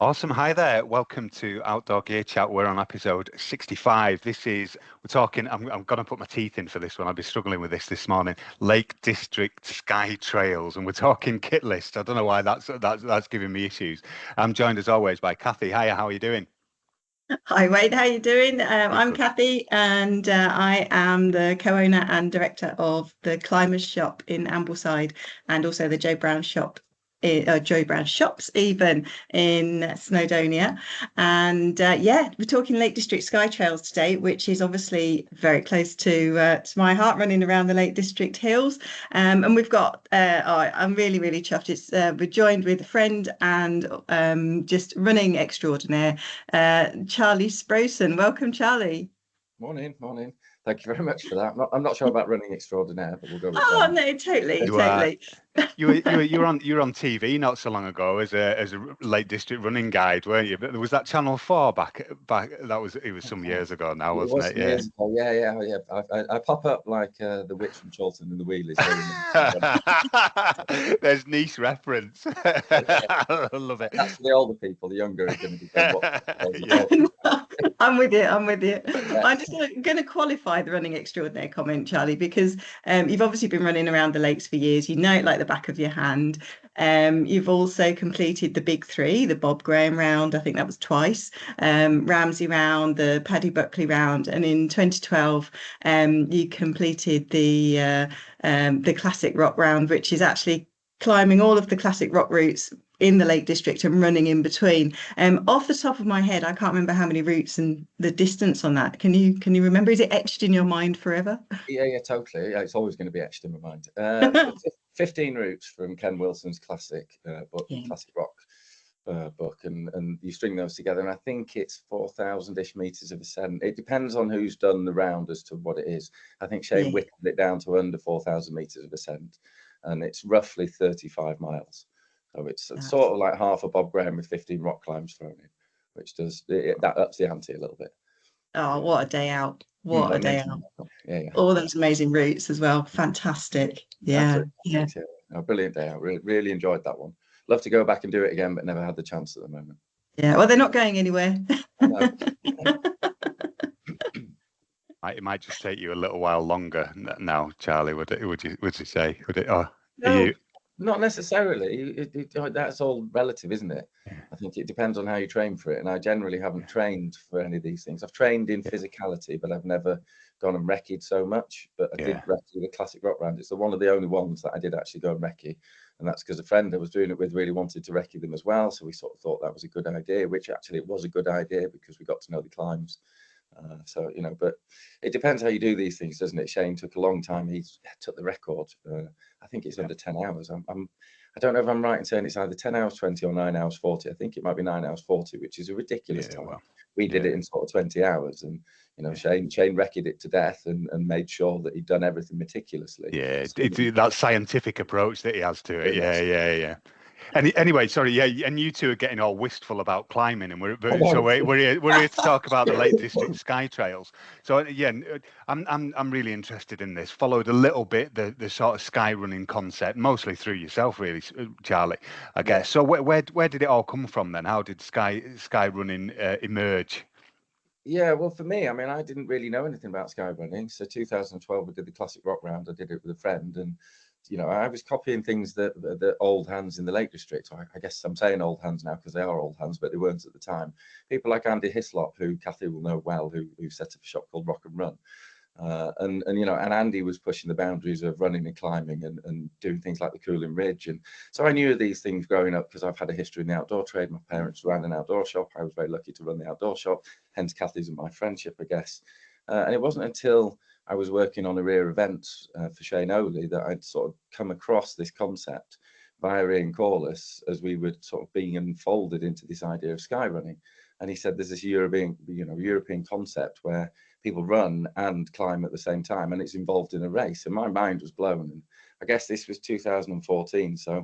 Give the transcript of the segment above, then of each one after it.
Awesome. Hi there. Welcome to Outdoor Gear Chat. We're on episode 65. We're talking, I'm going to put my teeth in for this one. I've been struggling with this morning. Lake District Sky Trails. And we're talking kit list. I don't know why that's giving me issues. I'm joined as always by Cathy. Hiya, how are you doing? Hi Wade, how you doing? Good, I'm good. Cathy, and I am the co-owner and director of the Climbers Shop in Ambleside, and also the Joe Brown Shop, Joe Brown Shops even in Snowdonia. And yeah, we're talking Lake District Sky Trails today, which is obviously very close to my heart, running around the Lake District hills. And we've got, I'm really chuffed. We're joined with a friend and just running extraordinaire. Charlie Sproson. Welcome, Charlie. Morning, morning. Thank you very much for that. I'm not sure about running extraordinaire, but we'll go with Oh no, totally, You are totally. you were on TV not so long ago as a Lake District running guide, weren't you? But was that Channel 4 back? It was some years ago now, It wasn't was it? some Yeah. years ago. Yeah. I pop up like the witch from Chorlton and the Wheelies. There's niche reference. I love it. That's for the older people. The younger are going to be going, Yeah. I'm with you. I'm with you. Yeah. I'm just going to qualify the running extraordinaire comment, Charlie, because you've obviously been running around the lakes for years. You know it like the back of your hand. You've also completed the big three, the Bob Graham round. I think that was twice. Ramsey round, the Paddy Buckley round, and in 2012, you completed the classic rock round, which is actually climbing all of the classic rock routes in the Lake District and running in between. Off the top of my head, I can't remember how many routes and the distance on that. Can you remember? Is it etched in your mind forever? Yeah, totally. Yeah, it's always going to be etched in my mind. 15 routes from Ken Wilson's classic book, Yeah. Classic Rock book, and you string those together, and I think it's 4,000-ish meters of ascent. It depends on who's done the round as to what it is. I think Shane whittled it down to under 4,000 meters of ascent, and it's roughly 35 miles. So it's sort of like half a Bob Graham with 15 rock climbs thrown in, which that ups the ante a little bit. Oh, what a day out. What a day out. Yeah. All those amazing routes as well. Fantastic. Yeah. Yeah. A brilliant day out. Really enjoyed that one. Love to go back and do it again, but never had the chance at the moment. Yeah. Well, they're not going anywhere. It might just take you a little while longer now, Charlie. Would you say? Would it? Or No, are you? not necessarily. That's all relative, isn't it? Yeah. I think it depends on how you train for it. And I generally haven't trained for any of these things. I've trained in physicality, but I've never gone and recce'd so much. But I did recce the Classic Rock Round. It's one of the only ones that I did actually go and recce. And that's because a friend I was doing it with really wanted to recce them as well. So we sort of thought that was a good idea, which actually it was a good idea because we got to know the climbs. But it depends how you do these things, doesn't it? Shane took a long time. He took the record. I think it's under 10 hours. I don't know if I'm right in saying it's either 10 hours 20 or 9 hours 40. I think it might be 9 hours 40, which is a ridiculous time. Well, we did it in sort of 20 hours, and Shane recce'd it to death and made sure that he'd done everything meticulously. Yeah, it's that scientific approach that he has to it. Yeah. Anyway, sorry, yeah, and you two are getting all wistful about climbing, and we're here to talk about the Lake District Sky Trails. So yeah, I'm really interested in this. Followed a little bit the sort of sky running concept, mostly through yourself, really, Charlie, I guess. So where did it all come from then? How did sky running emerge? Yeah, well, for me, I mean, I didn't really know anything about sky running. So 2012, I did the Classic Rock Round. I did it with a friend, and I was copying things that the old hands in the Lake District. I guess I'm saying old hands now because they are old hands, but they weren't at the time. People like Andy Hislop, who Cathy will know well, who set up a shop called Rock and Run. And Andy was pushing the boundaries of running and climbing and doing things like the Cooling Ridge. And so I knew of these things growing up because I've had a history in the outdoor trade. My parents ran an outdoor shop. I was very lucky to run the outdoor shop, hence Cathy's and my friendship, I guess. And it wasn't until I was working on a rear event for Shane Oley that I'd sort of come across this concept via Ian Corliss as we were sort of being unfolded into this idea of sky running. And he said there's this European concept where people run and climb at the same time, and it's involved in a race. And my mind was blown. And I guess this was 2014. So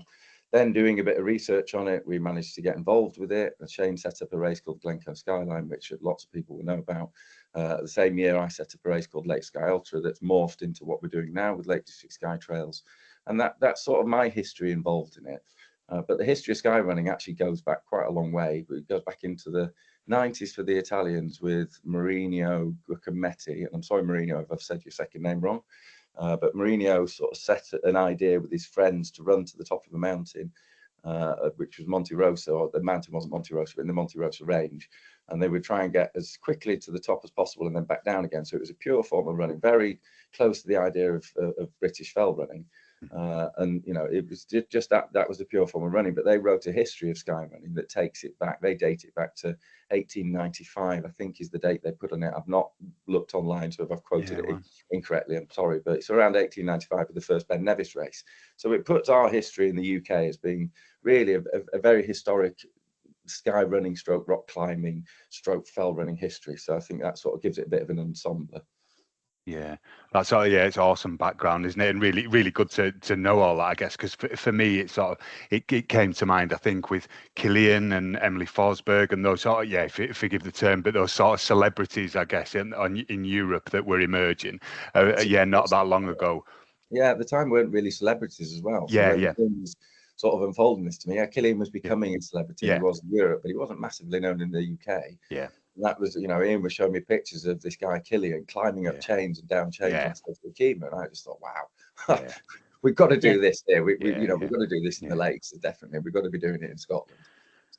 then doing a bit of research on it, we managed to get involved with it. Shane set up a race called Glencoe Skyline, which lots of people will know about. The same year, I set up a race called Lake Sky Ultra that's morphed into what we're doing now with Lake District Sky Trails. And that's sort of my history involved in it. But the history of sky running actually goes back quite a long way. It goes back into the 90s for the Italians with Mourinho Guglielmetti. And I'm sorry, Mourinho, if I've said your second name wrong. But Mourinho sort of set an idea with his friends to run to the top of a mountain, which was Monte Rosa, or the mountain wasn't Monte Rosa, but in the Monte Rosa range. And they would try and get as quickly to the top as possible and then back down again. So it was a pure form of running, very close to the idea of British fell running. And, you know, it was just that was the pure form of running. But they wrote a history of sky running that takes it back. They date it back to 1895, I think, is the date they put on it. I've not looked online, so if I've quoted it incorrectly, I'm sorry. But it's around 1895 with the first Ben Nevis race. So it puts our history in the UK as being really a very historic sky running stroke rock climbing stroke fell running history. So I think that sort of gives it a bit of an ensemble. Yeah, that's all. Yeah, it's awesome background, isn't it? And really, really good to know all that, I guess, because for me, it's sort of it came to mind, I think, with Killian and Emily Forsberg and those sort of, yeah, forgive the term, but those sort of celebrities, I guess, in Europe that were emerging. Yeah, not that long ago. Yeah, at the time weren't really celebrities as well. So Yeah. Sort of unfolding this to me. Yeah, Killian was becoming a celebrity. He was in Europe, but he wasn't massively known in the UK. Yeah. And that was, you know, Ian was showing me pictures of this guy Killian climbing up chains and down chains on Sproson Kima, and I just thought, wow, we've got to do this here. You know, we've got to do this in the lakes. Definitely, we've got to be doing it in Scotland.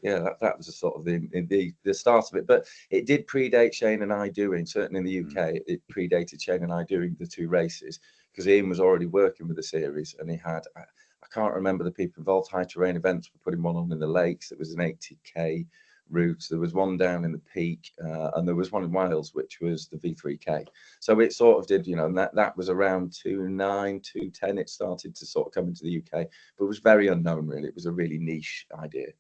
Yeah, that was a sort of the start of it. But it did predate Shane and I doing, certainly in the UK, it predated Shane and I doing the two races, because Ian was already working with the series, and he had, I can't remember the people involved, High Terrain Events were putting one on in the lakes. It was an 80k route. There was one down in the Peak, and there was one in Wales, which was the V3K. So it sort of did, you know, and that was around 2009, 2010. It started to sort of come into the UK, but it was very unknown, really. It was a really niche idea.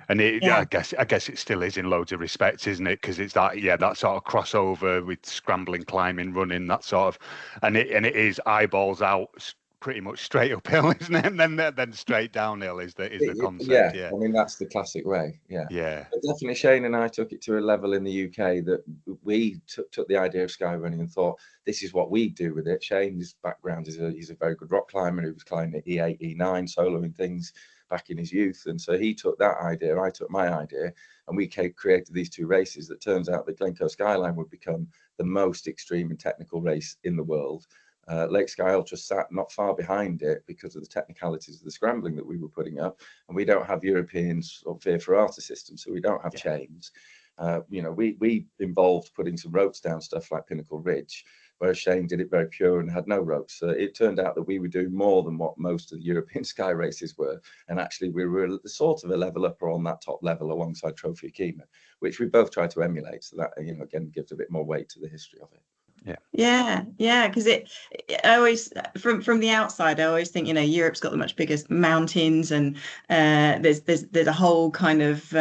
And I guess it still is in loads of respects, isn't it? Because it's that that sort of crossover with scrambling, climbing, running, that sort of, and it is eyeballs out, pretty much straight uphill, isn't it? And then straight downhill is the concept. Yeah, I mean, that's the classic way. Yeah. But definitely, Shane and I took it to a level in the UK that we took the idea of sky running and thought, this is what we do with it. Shane's background is he's a very good rock climber who was climbing at E8, E9, soloing things back in his youth, and so he took that idea, I took my idea, and we created these two races. That turns out that Glencoe Skyline would become the most extreme and technical race in the world. Lake Skye Ultra sat not far behind it because of the technicalities of the scrambling that we were putting up, and we don't have Europeans or fear for artist systems, so we don't have chains. You know, we involved putting some ropes down stuff like Pinnacle Ridge, whereas Shane did it very pure and had no ropes. So it turned out that we were doing more than what most of the European sky races were, and actually we were sort of a level up or on that top level alongside Trophy Kima, which we both tried to emulate. So that, you know, again, gives a bit more weight to the history of it. Yeah, because I always, from the outside, I always think, you know, Europe's got the much biggest mountains, and there's a whole kind of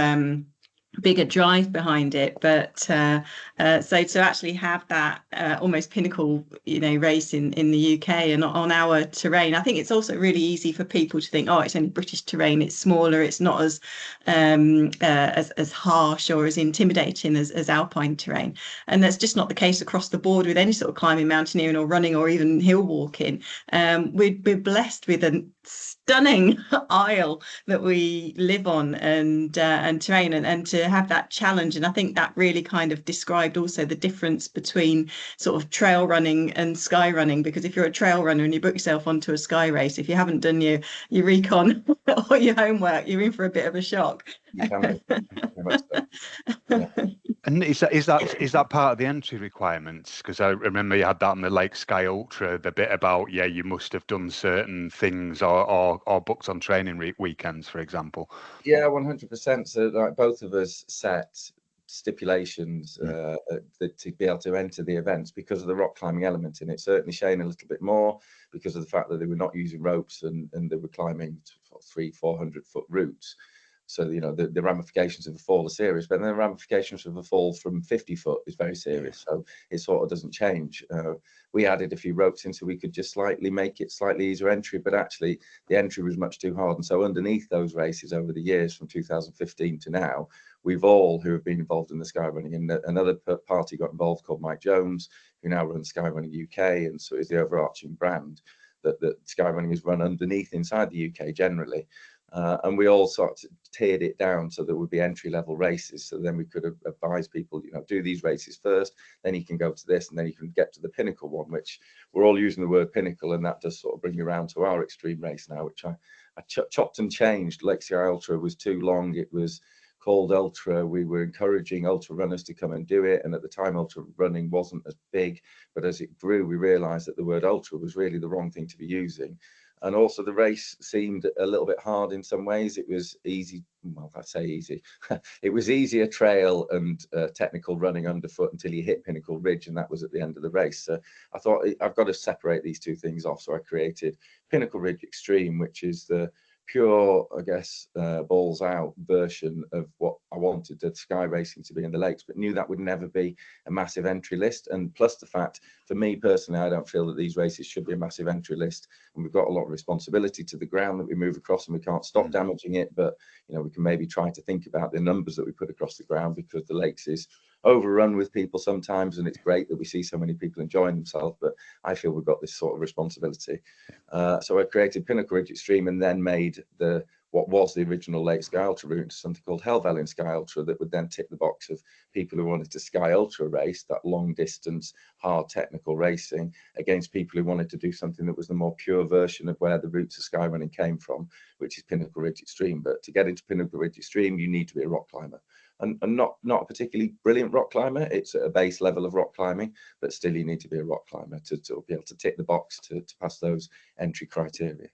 bigger drive behind it, but so to actually have that almost pinnacle, you know, race in the UK and on our terrain, I think it's also really easy for people to think, oh, it's only British terrain, it's smaller, it's not as harsh or as intimidating as alpine terrain, and that's just not the case across the board with any sort of climbing, mountaineering or running or even hill walking. We're blessed with a stunning isle that we live on and terrain, and to have that challenge. And I think that really kind of described also the difference between sort of trail running and sky running, because if you're a trail runner and you book yourself onto a sky race, if you haven't done your recon or your homework, you're in for a bit of a shock. And is that part of the entry requirements? Because I remember you had that on the Lake Skye Ultra, the bit about you must have done certain things or booked on training weekends, for example. Yeah, 100%. So like both of us set stipulations to be able to enter the events because of the rock climbing element in it. Certainly Shane a little bit more because of the fact that they were not using ropes and they were climbing 300-400 foot routes. So, you know, the ramifications of a fall are serious, but then the ramifications of a fall from 50 foot is very serious. So it sort of doesn't change. We added a few ropes in so we could just make it slightly easier entry, but actually the entry was much too hard. And so underneath those races over the years from 2015 to now, we've all who have been involved in the sky running, and another party got involved called Mike Jones, who now runs Sky Running UK, and so is the overarching brand that Sky Running is run underneath inside the UK generally. And we all sort of tiered it down so there would be entry-level races. So then we could advise people, you know, do these races first, then you can go to this, and then you can get to the pinnacle one, which we're all using the word pinnacle, and that does sort of bring me around to our extreme race now, which I chopped and changed. Lake Sky Ultra was too long. It was called Ultra. We were encouraging ultra runners to come and do it, and at the time ultra running wasn't as big, but as it grew we realized that the word ultra was really the wrong thing to be using. And also the race seemed a little bit hard in some ways. It was easy, well, I say easy, it was easier trail and technical running underfoot until you hit Pinnacle Ridge, and that was at the end of the race. So I thought I've got to separate these two things off. So I created Pinnacle Ridge Extreme, which is the pure, I guess, balls out version of what I wanted the sky racing to be in the lakes, but knew that would never be a massive entry list. And plus the fact, for me personally, I don't feel that these races should be a massive entry list, and we've got a lot of responsibility to the ground that we move across, and we can't stop damaging it, but you know, we can maybe try to think about the numbers that we put across the ground, because the lakes is overrun with people sometimes, and it's great that we see so many people enjoying themselves, but I feel we've got this sort of responsibility. So I created Pinnacle Ridge Extreme, and then made what was the original Lake Sky Ultra route into something called Helvellyn Sky Ultra, that would then tick the box of people who wanted to Sky Ultra race, that long distance, hard technical racing, against people who wanted to do something that was the more pure version of where the roots of sky running came from, which is Pinnacle Ridge Extreme. But to get into Pinnacle Ridge Extreme, you need to be a rock climber. And not a particularly brilliant rock climber. It's at a base level of rock climbing, but still you need to be a rock climber to be able to tick the box to pass those entry criteria.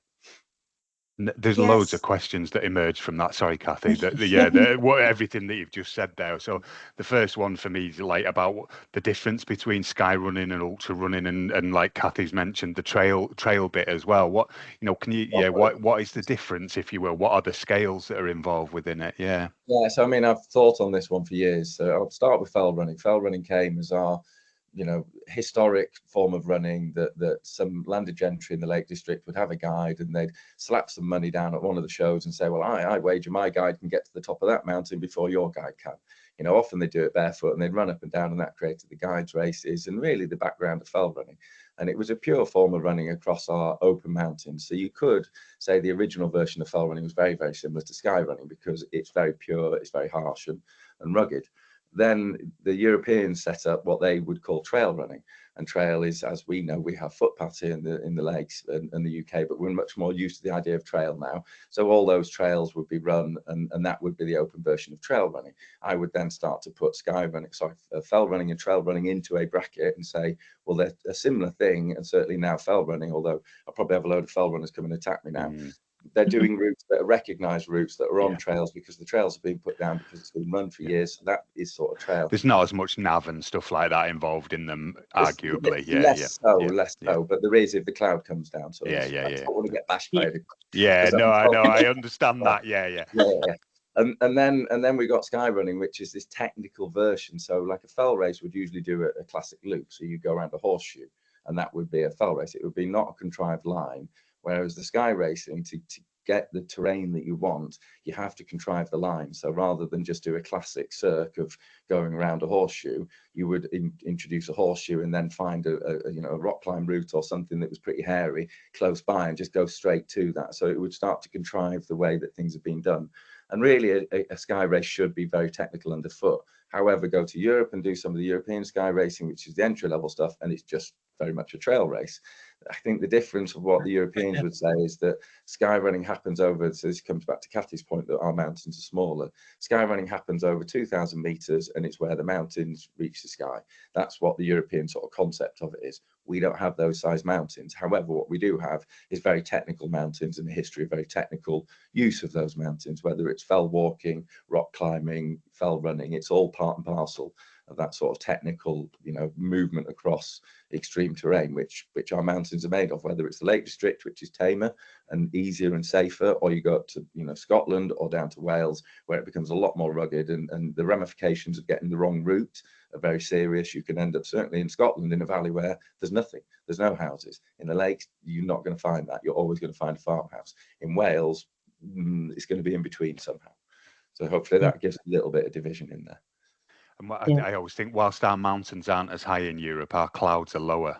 There's loads of questions that emerge from that. Sorry, Cathy. Everything that you've just said there. So the first one for me is like about the difference between sky running and ultra running, and like Cathy's mentioned, the trail bit as well. What, you know, can you, what is the difference, if you will? What are the scales that are involved within it? Yeah. So I mean, I've thought on this one for years. So I'll start with fell running. Fell running came as our, you know, historic form of running that some landed gentry in the Lake District would have a guide, and they'd slap some money down at one of the shows and say, well, I wager my guide can get to the top of that mountain before your guide can. You know, often they do it barefoot, and they'd run up and down, and that created the guides races and really the background of fell running. And it was a pure form of running across our open mountains. So you could say the original version of fell running was very, very similar to sky running, because it's very pure, it's very harsh and rugged. Then the Europeans set up what they would call trail running, and trail is, as we know, we have footpaths here in the lakes and the UK, but we're much more used to the idea of trail now. So all those trails would be run, and that would be the open version of trail running. I would then start to put fell running and trail running into a bracket and say, well, they're a similar thing, and certainly now fell running, although I'll probably have a load of fell runners come and attack me now. They're doing routes that are recognized routes that are on trails, because the trails have been put down because it's been run for years. So that is sort of trail. There's not as much nav and stuff like that involved in them, arguably. Less so, but there is if the cloud comes down. So I don't want to get bashed by it. I understand that. And then we got sky running, which is this technical version. So like a fell race would usually do a classic loop. So you go around a horseshoe, and that would be a fell race. It would be not a contrived line. Whereas the sky racing, to get the terrain that you want, you have to contrive the line. So rather than just do a classic circ of going around a horseshoe, you would introduce a horseshoe and then find a rock climb route or something that was pretty hairy close by, and just go straight to that. So it would start to contrive the way that things have been done. And really a sky race should be very technical underfoot. However, go to Europe and do some of the European sky racing, which is the entry level stuff, and it's just very much a trail race. I think the difference of what the Europeans would say is that sky running happens over, so this comes back to Cathy's point that our mountains are smaller. Sky running happens over 2,000 meters, and it's where the mountains reach the sky. That's what the European sort of concept of it is. We don't have those size mountains. However, what we do have is very technical mountains, and a history of very technical use of those mountains, whether it's fell walking, rock climbing, fell running. It's all part and parcel of that sort of technical, you know, movement across extreme terrain, which our mountains are made of, whether it's the Lake District, which is tamer and easier and safer, or you go up to, you know, Scotland or down to Wales, where it becomes a lot more rugged, and the ramifications of getting the wrong route are very serious. You can end up, certainly in Scotland, in a valley where there's nothing, there's no houses. In the lakes, you're not going to find that. You're always going to find a farmhouse. In Wales, it's going to be in between somehow. So hopefully that gives a little bit of division in there. And I always think, whilst our mountains aren't as high in Europe, our clouds are lower.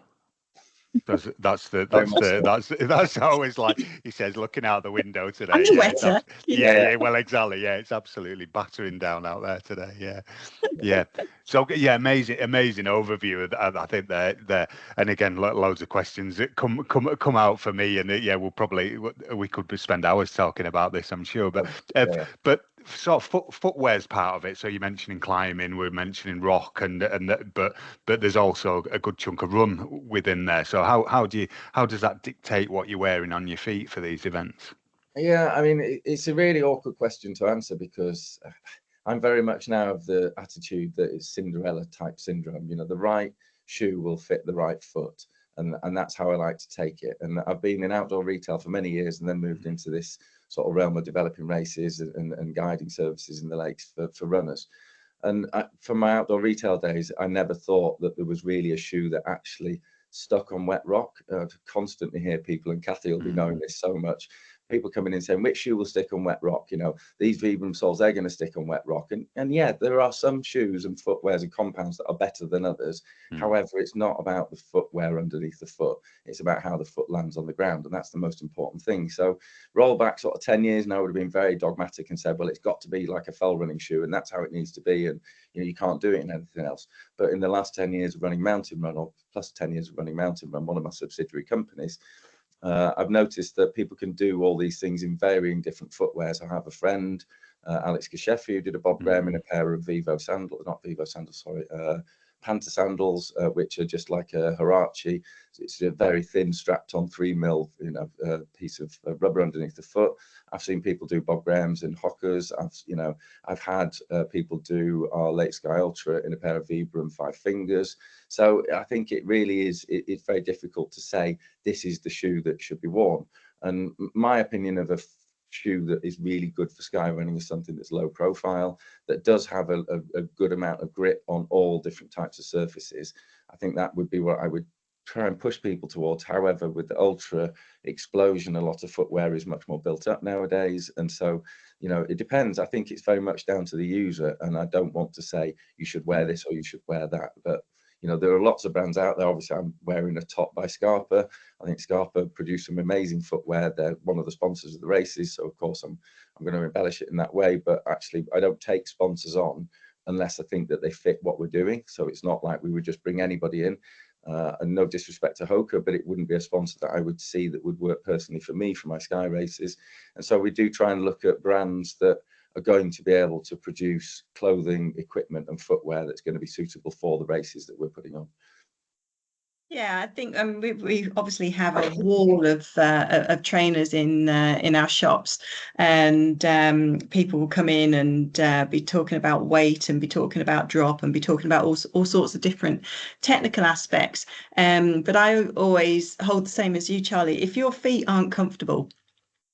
That's always like he says, looking out the window today. And the wetter. Yeah. Well, exactly. Yeah, it's absolutely battering down out there today. Yeah. So yeah, amazing overview. I think there, and again, loads of questions that come out for me, and yeah, we could spend hours talking about this, I'm sure. But sort of footwear's part of it. So you're mentioning climbing, we're mentioning rock, but there's also a good chunk of run within there. So how does that dictate what you're wearing on your feet for these events? Yeah, I mean, it's a really awkward question to answer because I'm very much now of the attitude that it's Cinderella type syndrome. You know, the right shoe will fit the right foot, and that's how I like to take it. And I've been in outdoor retail for many years, and then moved into this sort of realm of developing races and guiding services in the lakes for runners. And from my outdoor retail days, I never thought that there was really a shoe that actually stuck on wet rock. I constantly hear people, and Cathy will be knowing this so much, people coming in saying, which shoe will stick on wet rock? You know, these Vibram soles, they're going to stick on wet rock. And yeah, there are some shoes and footwears and compounds that are better than others. However, it's not about the footwear underneath the foot. It's about how the foot lands on the ground. And that's the most important thing. So roll back sort of 10 years now, would have been very dogmatic and said, well, it's got to be like a fell running shoe, and that's how it needs to be. And, you know, you can't do it in anything else. But in the last 10 years of running Mountain Run, or plus 10 years of running Mountain Run, one of my subsidiary companies, I've noticed that people can do all these things in varying different footwears. I have a friend, Alex Kashefi, who did a Bob Graham in a pair of Panther sandals, which are just like a Hirachi. It's a very thin, strapped-on 3mm, piece of rubber underneath the foot. I've seen people do Bob Grahams and Hockers. I've had people do our Late Sky Ultra in a pair of Vibram 5 Fingers. So I think it really is. It's very difficult to say this is the shoe that should be worn. And my opinion of a shoe that is really good for sky running is something that's low profile, that does have a good amount of grip on all different types of surfaces. I think that would be what I would try and push people towards. However, with the ultra explosion, a lot of footwear is much more built up nowadays, and so it depends. I think it's very much down to the user, and I don't want to say you should wear this or you should wear that, but there are lots of brands out there. Obviously, I'm wearing a top by Scarpa. I think Scarpa produce some amazing footwear. They're one of the sponsors of the races, so of course I'm going to embellish it in that way. But actually, I don't take sponsors on unless I think that they fit what we're doing. So it's not like we would just bring anybody in. And no disrespect to Hoka, but it wouldn't be a sponsor that I would see that would work personally for me for my sky races. And so we do try and look at brands that are going to be able to produce clothing, equipment and footwear that's going to be suitable for the races that we're putting on. Yeah, I think we obviously have a wall of trainers in our shops, and people will come in and be talking about weight and be talking about drop and be talking about all sorts of different technical aspects. But I always hold the same as you, Charlie. If your feet aren't comfortable,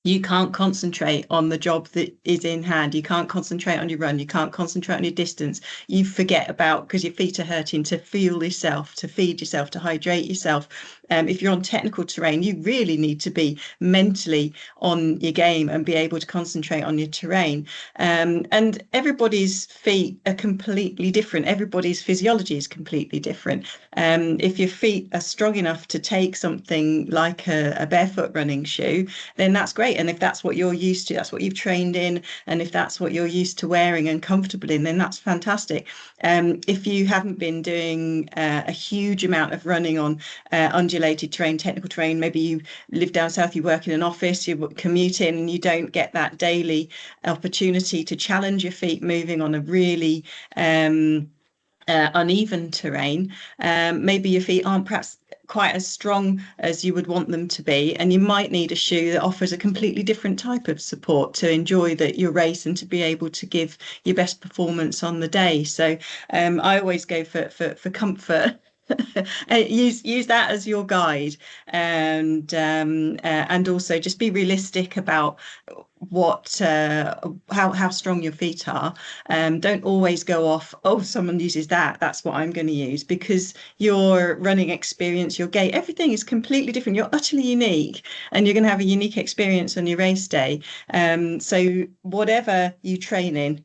you can't concentrate on the job that is in hand. You can't concentrate on your run. You can't concentrate on your distance. You forget about, because your feet are hurting, to fuel yourself, to feed yourself, to hydrate yourself. If you're on technical terrain, you really need to be mentally on your game and be able to concentrate on your terrain. And everybody's feet are completely different. Everybody's physiology is completely different. If your feet are strong enough to take something like a barefoot running shoe, then that's great. And if that's what you're used to, that's what you've trained in, and if that's what you're used to wearing and comfortable in, then that's fantastic. If you haven't been doing a huge amount of running on undulated terrain, technical terrain, maybe you live down south, you work in an office, you commute in, and you don't get that daily opportunity to challenge your feet moving on a really uneven terrain, maybe your feet aren't perhaps quite as strong as you would want them to be, and you might need a shoe that offers a completely different type of support to enjoy your race and to be able to give your best performance on the day. So I always go for comfort. use that as your guide, and also just be realistic about how strong your feet are. Don't always go off, oh, someone uses that's what I'm going to use, because your running experience, your gait, everything is completely different. You're utterly unique, and you're going to have a unique experience on your race day. So whatever you train in,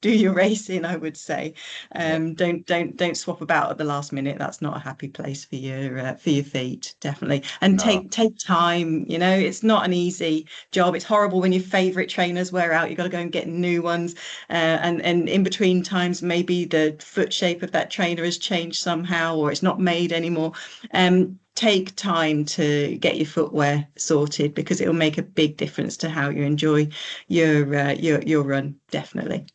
do your racing, I would say. Don't swap about at the last minute. That's not a happy place for your feet, definitely. And take time. It's not an easy job. It's horrible when your favorite trainers wear out. You've got to go and get new ones, and in between times maybe the foot shape of that trainer has changed somehow, or it's not made anymore. Take time to get your footwear sorted, because it will make a big difference to how you enjoy your run, definitely.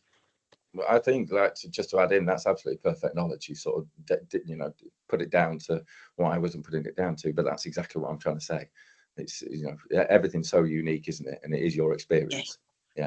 Well, I think, like, just to add in, that's absolutely perfect knowledge. You sort of put it down to what I wasn't putting it down to, but that's exactly what I'm trying to say. It's, everything's so unique, isn't it? And it is your experience.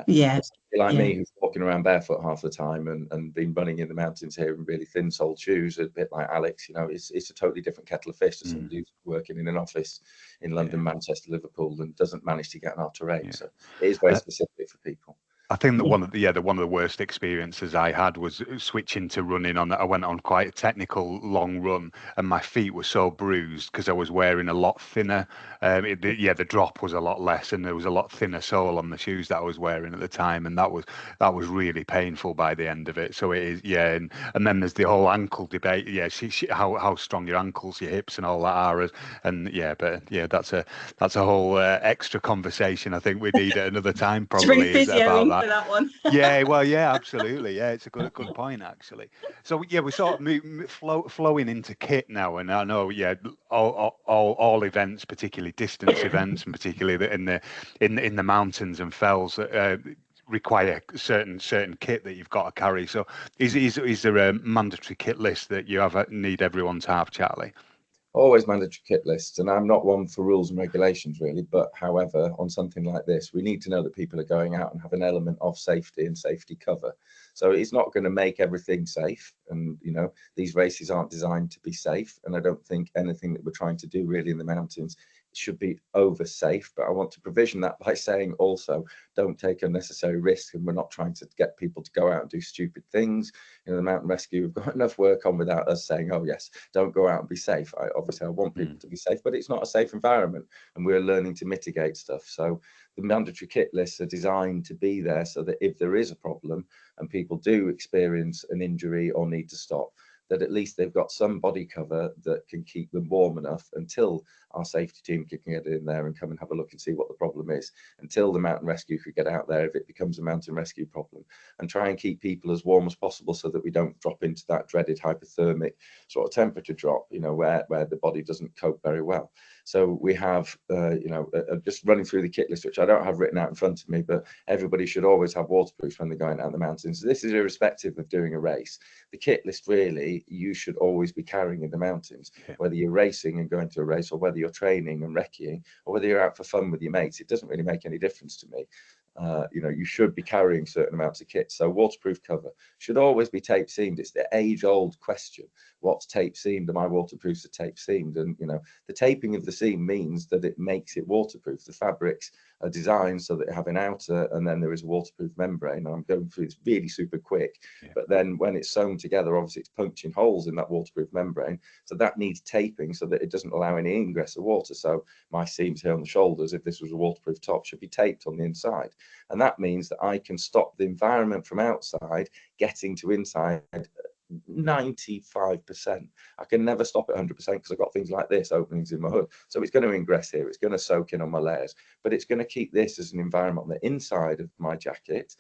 Yeah. Like me, who's walking around barefoot half the time and been running in the mountains here in really thin-soled shoes, a bit like Alex. It's a totally different kettle of fish to somebody who's working in an office in London, Manchester, Liverpool, and doesn't manage to get an art terrain. So it is very specific for people. I think that one of the worst experiences I had was switching to running on. I went on quite a technical long run, and my feet were so bruised because I was wearing a lot thinner. The drop was a lot less, and there was a lot thinner sole on the shoes that I was wearing at the time, and that was really painful by the end of it. So it is, and then there's the whole ankle debate. How strong your ankles, your hips, and all that are, that's a whole extra conversation. I think we need at another time probably is about that. For that one. Absolutely. It's a good point actually. So we're sort of flowing into kit now, and I know all events, particularly distance events, and particularly in the mountains and fells, require certain kit that you've got to carry. So is there a mandatory kit list that you need everyone to have, Charlie? Always mandatory kit lists, and I'm not one for rules and regulations really, but however, on something like this, we need to know that people are going out and have an element of safety and safety cover. So it's not going to make everything safe, and these races aren't designed to be safe, and I don't think anything that we're trying to do really in the mountains should be over safe. But I want to provision that by saying also, don't take unnecessary risks, and we're not trying to get people to go out and do stupid things. The mountain rescue, we've got enough work on without us saying, oh yes, don't go out and be safe. Obviously I want people to be safe, but it's not a safe environment, and we're learning to mitigate stuff. So the mandatory kit lists are designed to be there so that if there is a problem and people do experience an injury or need to stop, that at least they've got some body cover that can keep them warm enough until our safety team can get in there and come and have a look and see what the problem is, until the mountain rescue could get out there if it becomes a mountain rescue problem, and try and keep people as warm as possible so that we don't drop into that dreaded hypothermic sort of temperature drop, where the body doesn't cope very well. So we have, just running through the kit list, which I don't have written out in front of me, but everybody should always have waterproofs when they're going out the mountains. This is irrespective of doing a race. The kit list really, you should always be carrying in the mountains, whether you're racing and going to a race, or whether you're training and recceing, or whether you're out for fun with your mates. It doesn't really make any difference to me. You should be carrying certain amounts of kit. So waterproof cover should always be tape seamed. It's the age-old question: what's tape seamed? Are my waterproofs tape seamed? And the taping of the seam means that it makes it waterproof. The fabrics are designed so that they have an outer, and then there is a waterproof membrane. And I'm going through this really super quick, but then when it's sewn together, obviously it's punching holes in that waterproof membrane, so that needs taping so that it doesn't allow any ingress of water. So my seams here on the shoulders, if this was a waterproof top, should be taped on the inside, and that means that I can stop the environment from outside getting to inside 95%. I can never stop it 100% because I've got things like this, openings in my hood. So it's going to ingress here, it's going to soak in on my layers, but it's going to keep this as an environment on the inside of my jacket.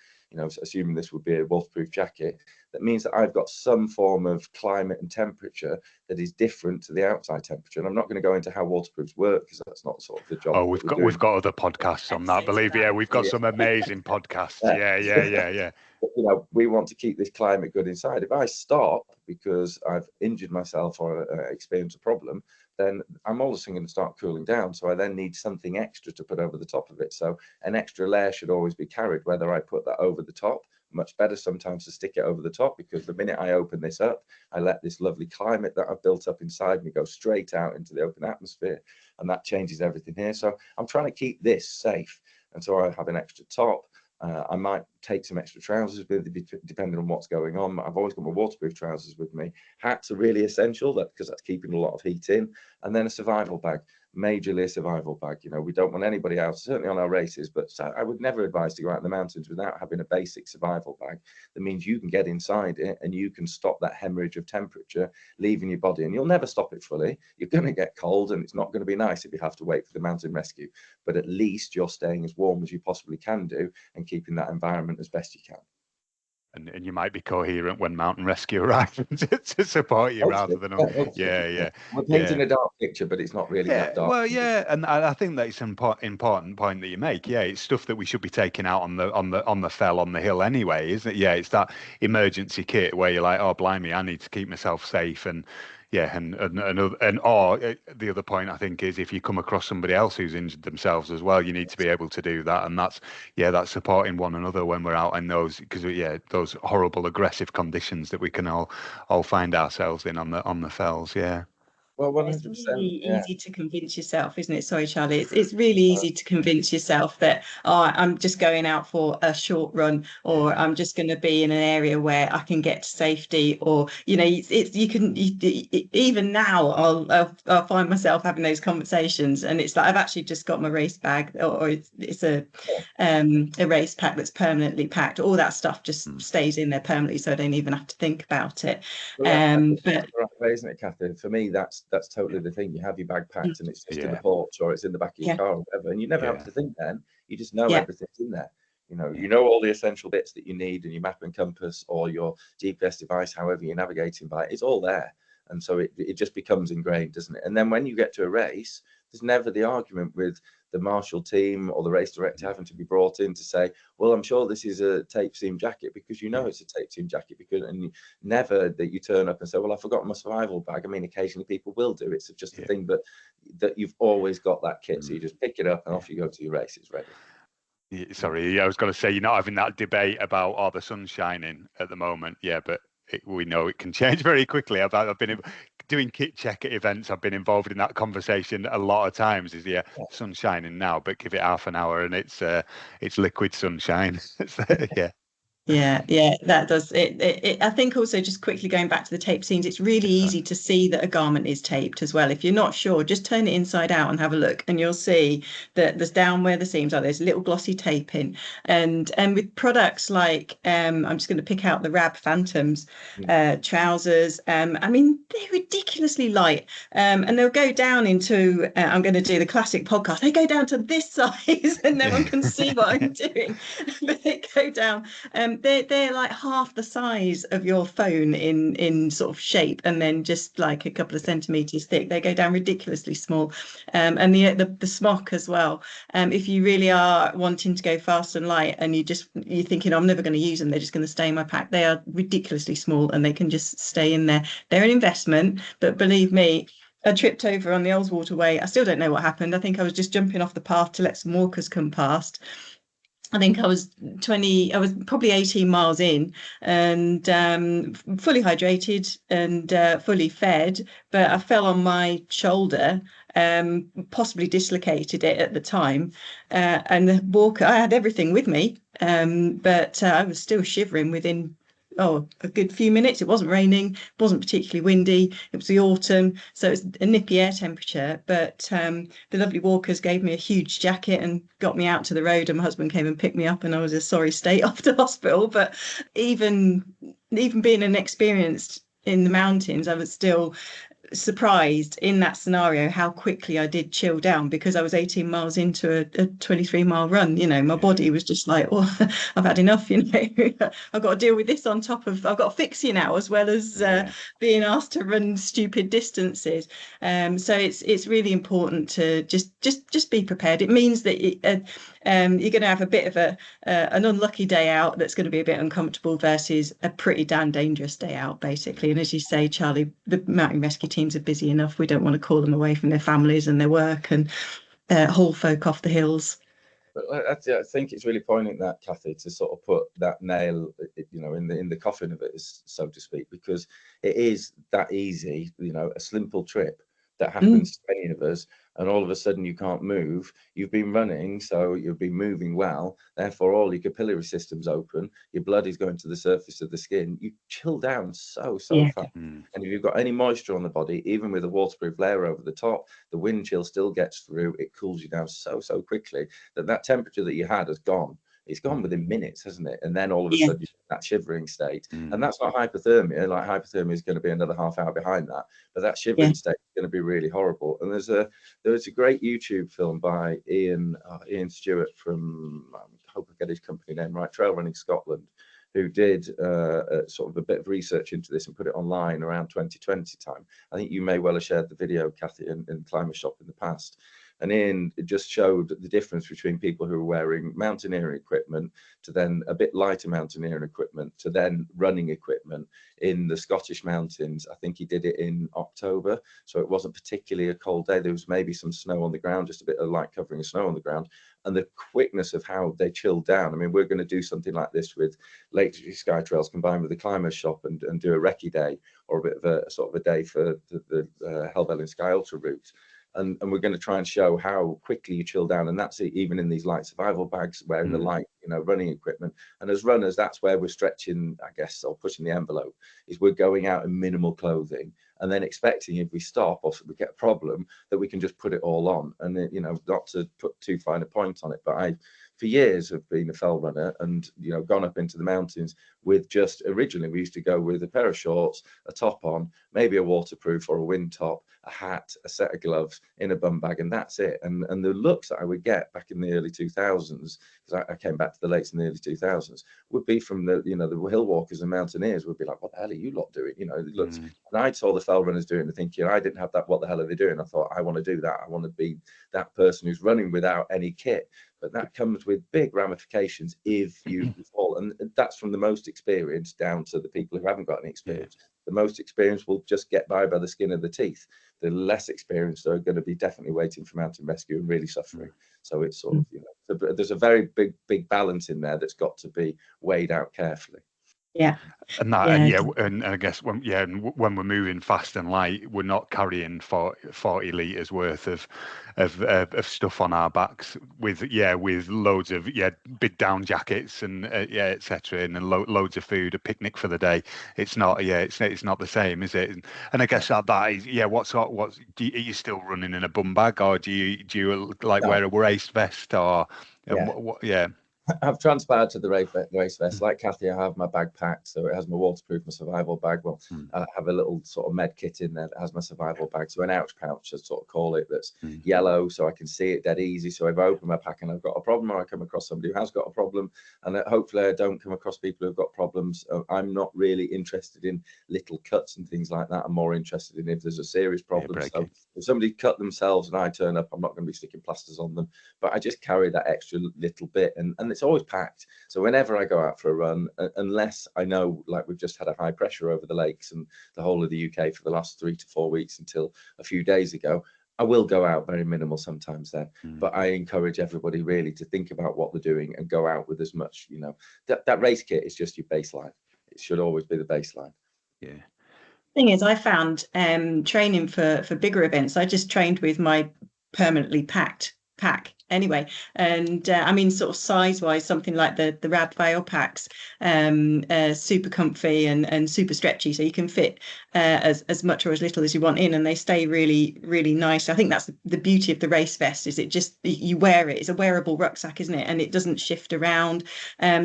Assuming this would be a waterproof jacket, that means that I've got some form of climate and temperature that is different to the outside temperature. And I'm not going to go into how waterproofs work, because that's not sort of the job. Oh, we've got other podcasts on that. Believe me, we've got some amazing podcasts. Yeah. But, we want to keep this climate good inside. If I stop because I've injured myself or experienced a problem, then I'm also going to start cooling down. So I then need something extra to put over the top of it. So an extra layer should always be carried, whether I put that over the top. Much better sometimes to stick it over the top, because the minute I open this up, I let this lovely climate that I've built up inside me go straight out into the open atmosphere, and that changes everything here. So I'm trying to keep this safe. And so I have an extra top. I might take some extra trousers with me, depending on what's going on. I've always got my waterproof trousers with me. Hats are really essential, because that's keeping a lot of heat in. And then a survival bag, majorly a survival bag. You know, we don't want anybody else, certainly on our races, but I would never advise to go out in the mountains without having a basic survival bag. That means you can get inside it and you can stop that hemorrhage of temperature leaving your body. And you'll never stop it fully. You're going to get cold, and it's not going to be nice if you have to wait for the mountain rescue. But at least you're staying as warm as you possibly can do and keeping that environment as best you can. And you might be coherent when mountain rescue arrives to support you rather than We're painting a dark picture, but it's not really that dark. Well, and I think that's an important point that you make. Yeah, it's stuff that we should be taking out on the fell, on the hill anyway, isn't it? Yeah, it's that emergency kit where you're like, oh blimey, I need to keep myself safe. And the other point I think is, if you come across somebody else who's injured themselves as well, you need to be able to do that, and that's supporting one another when we're out in those, because those horrible aggressive conditions that we can all find ourselves in on the fells. Yeah. Well, 100%. It's really easy to convince yourself, isn't it? Sorry, Charlie. It's really easy to convince yourself that, I'm just going out for a short run, or I'm just going to be in an area where I can get to safety, or even now I'll find myself having those conversations, and it's like, I've actually just got my race bag, or it's a race pack that's permanently packed. All that stuff just stays in there permanently, so I don't even have to think about it. But isn't it, Cathy? For me, that's totally the thing. You have your bag packed and it's just in the porch, or it's in the back of your car, or whatever, and you never have to think then. You just know everything's in there. You know all the essential bits that you need, and your map and compass, or your GPS device, however you're navigating by it, it's all there. And so it just becomes ingrained, doesn't it? And then when you get to a race, there's never the argument with the marshal team or the race director having to be brought in to say, well, I'm sure this is a tape seam jacket, because it's a tape seam jacket, and never that you turn up and say, well, I forgot my survival bag. I mean, occasionally people will do. It's just a thing, but that you've always got that kit. So you just pick it up and off you go to your race. It's ready. Sorry, I was going to say, you're not having that debate about, the sun's shining at the moment. Yeah, but we know it can change very quickly. I've been doing kit check at events. I've been involved in that conversation a lot of times. Sun's shining now, but give it half an hour and it's liquid sunshine. Yeah, that does it. I think also, just quickly going back to the tape seams, it's really easy to see that a garment is taped as well. If you're not sure, just turn it inside out and have a look, and you'll see that there's down where the seams are, there's little glossy taping. And with products like, I'm just going to pick out the Rab Phantoms trousers. I mean, they're ridiculously light, and they'll go down into, I'm going to do the classic podcast, they go down to this size and no one can see what I'm doing, but they go down. They're like half the size of your phone in sort of shape, and then just like a couple of centimeters thick. They go down ridiculously small. And the smock as well. If you really are wanting to go fast and light, and you're thinking, I'm never going to use them, they're just going to stay in my pack, they are ridiculously small and they can just stay in there. They're an investment, but believe me, I tripped over on the Oldswater Way. I still don't know what happened. I think I was just jumping off the path to let some walkers come past. I think I was probably 18 miles in, and fully hydrated and fully fed, but I fell on my shoulder, possibly dislocated it at the time. And the walker, I had everything with me, but I was still shivering within a good few minutes. It wasn't raining, wasn't particularly windy. It was the autumn, so it's a nippy air temperature. But the lovely walkers gave me a huge jacket and got me out to the road, and my husband came and picked me up, and I was a sorry state off to hospital. But even being inexperienced in the mountains, I was still surprised in that scenario how quickly I did chill down, because I was 18 miles into a 23-mile run. My body was just like, I've had enough. I've got to deal with this on top of, I've got to fix you now, as well as being asked to run stupid distances. So it's really important to just be prepared. It means that you're going to have a bit of an unlucky day out that's going to be a bit uncomfortable, versus a pretty damn dangerous day out, basically. And as you say, Charlie, the mountain rescue teams are busy enough. We don't want to call them away from their families and their work and haul folk off the hills. But I think it's really poignant, that, Cathy, to sort of put that nail, in the coffin of it, so to speak, because it is that easy, a simple trip that happens to many of us, and all of a sudden you can't move, you've been running, so you've been moving well, therefore all your capillary system's open, your blood is going to the surface of the skin, you chill down so fast. And if you've got any moisture on the body, even with a waterproof layer over the top, the wind chill still gets through, it cools you down so quickly that temperature that you had has gone. It's gone within minutes, hasn't it? And then all of a sudden, that shivering state. And that's not hypothermia. Like, hypothermia is going to be another half hour behind that. But that shivering state is going to be really horrible. And there was a great YouTube film by Ian Stewart from, I hope I get his company name right, Trail Running Scotland, who did sort of a bit of research into this and put it online around 2020 time. I think you may well have shared the video, Cathy, in Climber Shop in the past. And Ian just showed the difference between people who were wearing mountaineering equipment to then a bit lighter mountaineering equipment to then running equipment in the Scottish mountains. I think he did it in October, so it wasn't particularly a cold day. There was maybe some snow on the ground, just a bit of light covering of snow on the ground, and the quickness of how they chilled down. I mean, we're going to do something like this with Lake District Sky Trails combined with the Climbers Shop and do a recce day, or a bit of a sort of a day for the Helvellyn Sky Ultra route. And we're going to try and show how quickly you chill down, and that's it, even in these light survival bags, wearing the light, running equipment. And as runners, that's where we're stretching, I guess, or pushing the envelope, is we're going out in minimal clothing and then expecting if we stop or if we get a problem that we can just put it all on. And not to put too fine a point on it, but I, for years, have been a fell runner and gone up into the mountains with just, originally we used to go with a pair of shorts, a top on, maybe a waterproof or a wind top, a hat, a set of gloves in a bum bag, and that's it. And the looks that I would get back in the early 2000s, because I came back to the lakes in the early 2000s, would be from the the hill walkers and mountaineers would be like, what the hell are you lot doing? It looks, and I saw the fell runners doing it thinking, I didn't have that, what the hell are they doing? I thought, I want to do that. I want to be that person who's running without any kit. But that comes with big ramifications if you fall. And that's from the most experienced down to the people who haven't got any experience. The most experienced will just get by the skin of the teeth. The less experienced are going to be definitely waiting for mountain rescue and really suffering. So it's sort of, so there's a very big balance in there that's got to be weighed out carefully. Yeah. And that, and I guess when we're moving fast and light, we're not carrying 40 litres worth of stuff on our backs with loads of big down jackets and etc. and then loads of food, a picnic for the day. It's not it's not the same, is it? And I guess that is are you still running in a bum bag, or do you like wear a race vest, or I've transpired to the race vest. Like Cathy, I have my bag packed, so it has my waterproof, my survival bag. Well, I have a little sort of med kit in there that has my survival bag, so an ouch pouch, I sort of call it, that's yellow, so I can see it dead easy. So if I open my pack and I've got a problem, or I come across somebody who has got a problem, and hopefully I don't come across people who've got problems, I'm not really interested in little cuts and things like that. I'm more interested in if there's a serious problem. So if somebody cut themselves and I turn up, I'm not going to be sticking plasters on them, but I just carry that extra little bit, and it's always packed. So whenever I go out for a run, unless I know, like we've just had a high pressure over the lakes and the whole of the UK for the last 3 to 4 weeks until a few days ago, I will go out very minimal sometimes then. But I encourage everybody really to think about what they're doing and go out with as much, that race kit is just your baseline. It should always be the baseline. Yeah. Thing is, I found training for bigger events, I just trained with my permanently packed pack anyway, and I mean, sort of size wise, something like the Rab Veil packs, super comfy and super stretchy, so you can fit as much or as little as you want in, and they stay really nice. I think that's the beauty of the race vest, is it just, you wear it, it's a wearable rucksack, isn't it, and it doesn't shift around,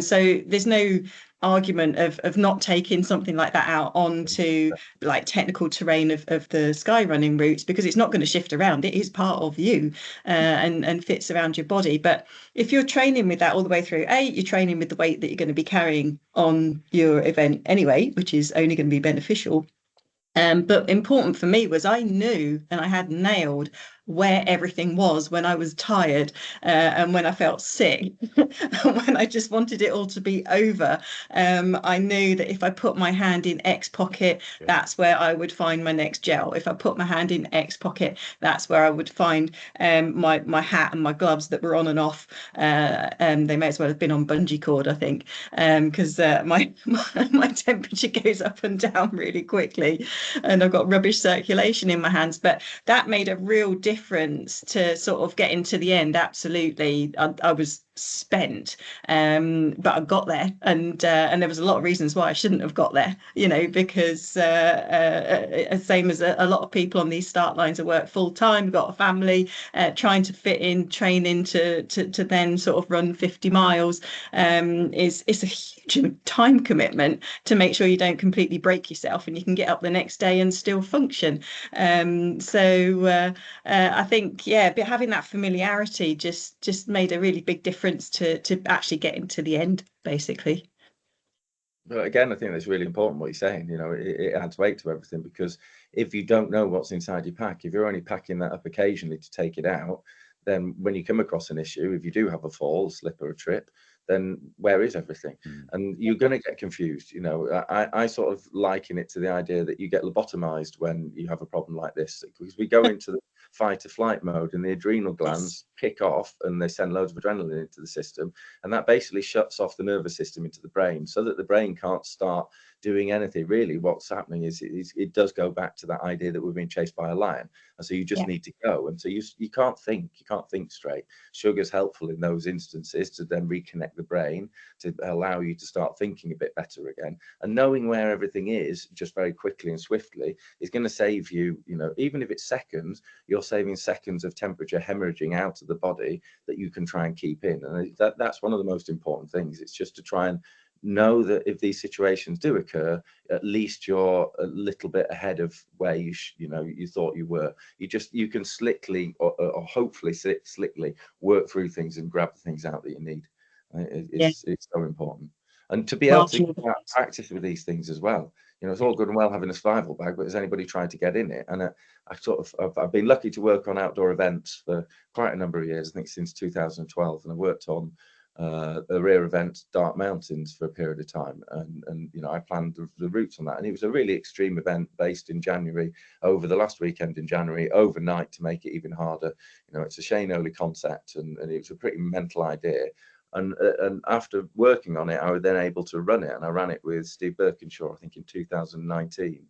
so there's no argument of not taking something like that out onto like technical terrain of the sky running routes, because it's not going to shift around. It is part of you and fits around your body. But if you're training with that all the way through, you're training with the weight that you're going to be carrying on your event anyway, which is only going to be beneficial. But important for me was I knew and I had nailed where everything was when I was tired and when I felt sick and when I just wanted it all to be over. I knew that if I put my hand in X pocket, that's where I would find my next gel. If I put my hand in X pocket, that's where I would find my hat and my gloves that were on and off. They may as well have been on bungee cord, I think, because my temperature goes up and down really quickly and I've got rubbish circulation in my hands. But that made a real difference difference to sort of getting to the end, absolutely. I was spent, but I got there, and there was a lot of reasons why I shouldn't have got there, you know, because same as a lot of people on these start lines that work full time, got a family, trying to fit in training to then sort of run 50 miles is a huge time commitment to make sure you don't completely break yourself and you can get up the next day and still function. So I think, yeah, but having that familiarity just made a really big difference to actually getting to the end, basically. But again, I think that's really important what you're saying. You know, it adds weight to everything, because if you don't know what's inside your pack, if you're only packing that up occasionally to take it out, then when you come across an issue, if you do have a fall, a slip or a trip, then where is everything? And you're going to get confused. You know, I sort of liken it to the idea that you get lobotomized when you have a problem like this, because we go into the fight or flight mode and the adrenal glands kick off and they send loads of adrenaline into the system, and that basically shuts off the nervous system into the brain, so that the brain can't start doing anything. Really what's happening is it does go back to that idea that we're being chased by a lion, and so you just need to go, and so you can't think straight. Sugar's helpful in those instances to then reconnect the brain to allow you to start thinking a bit better again, and knowing where everything is just very quickly and swiftly is going to save you, you know, even if it's seconds, you're saving seconds of temperature hemorrhaging out of the body that you can try and keep in. And that's one of the most important things. It's just to try and know that if these situations do occur, at least you're a little bit ahead of where you thought you were. You can slickly or hopefully slickly work through things and grab the things out that you need. It's so important. And to be able to practice with these things as well. You know, it's all good and well having a survival bag, but has anybody tried to get in it? And I've been lucky to work on outdoor events for quite a number of years, I think since 2012, and I worked on a rear event, Dark Mountains, for a period of time, and you know, I planned the routes on that, and it was a really extreme event based in January, over the last weekend in January, overnight, to make it even harder. You know, it's a Shane Oley concept, and it was a pretty mental idea. And after working on it, I was then able to run it, and I ran it with Steve Birkinshaw, I think in 2019.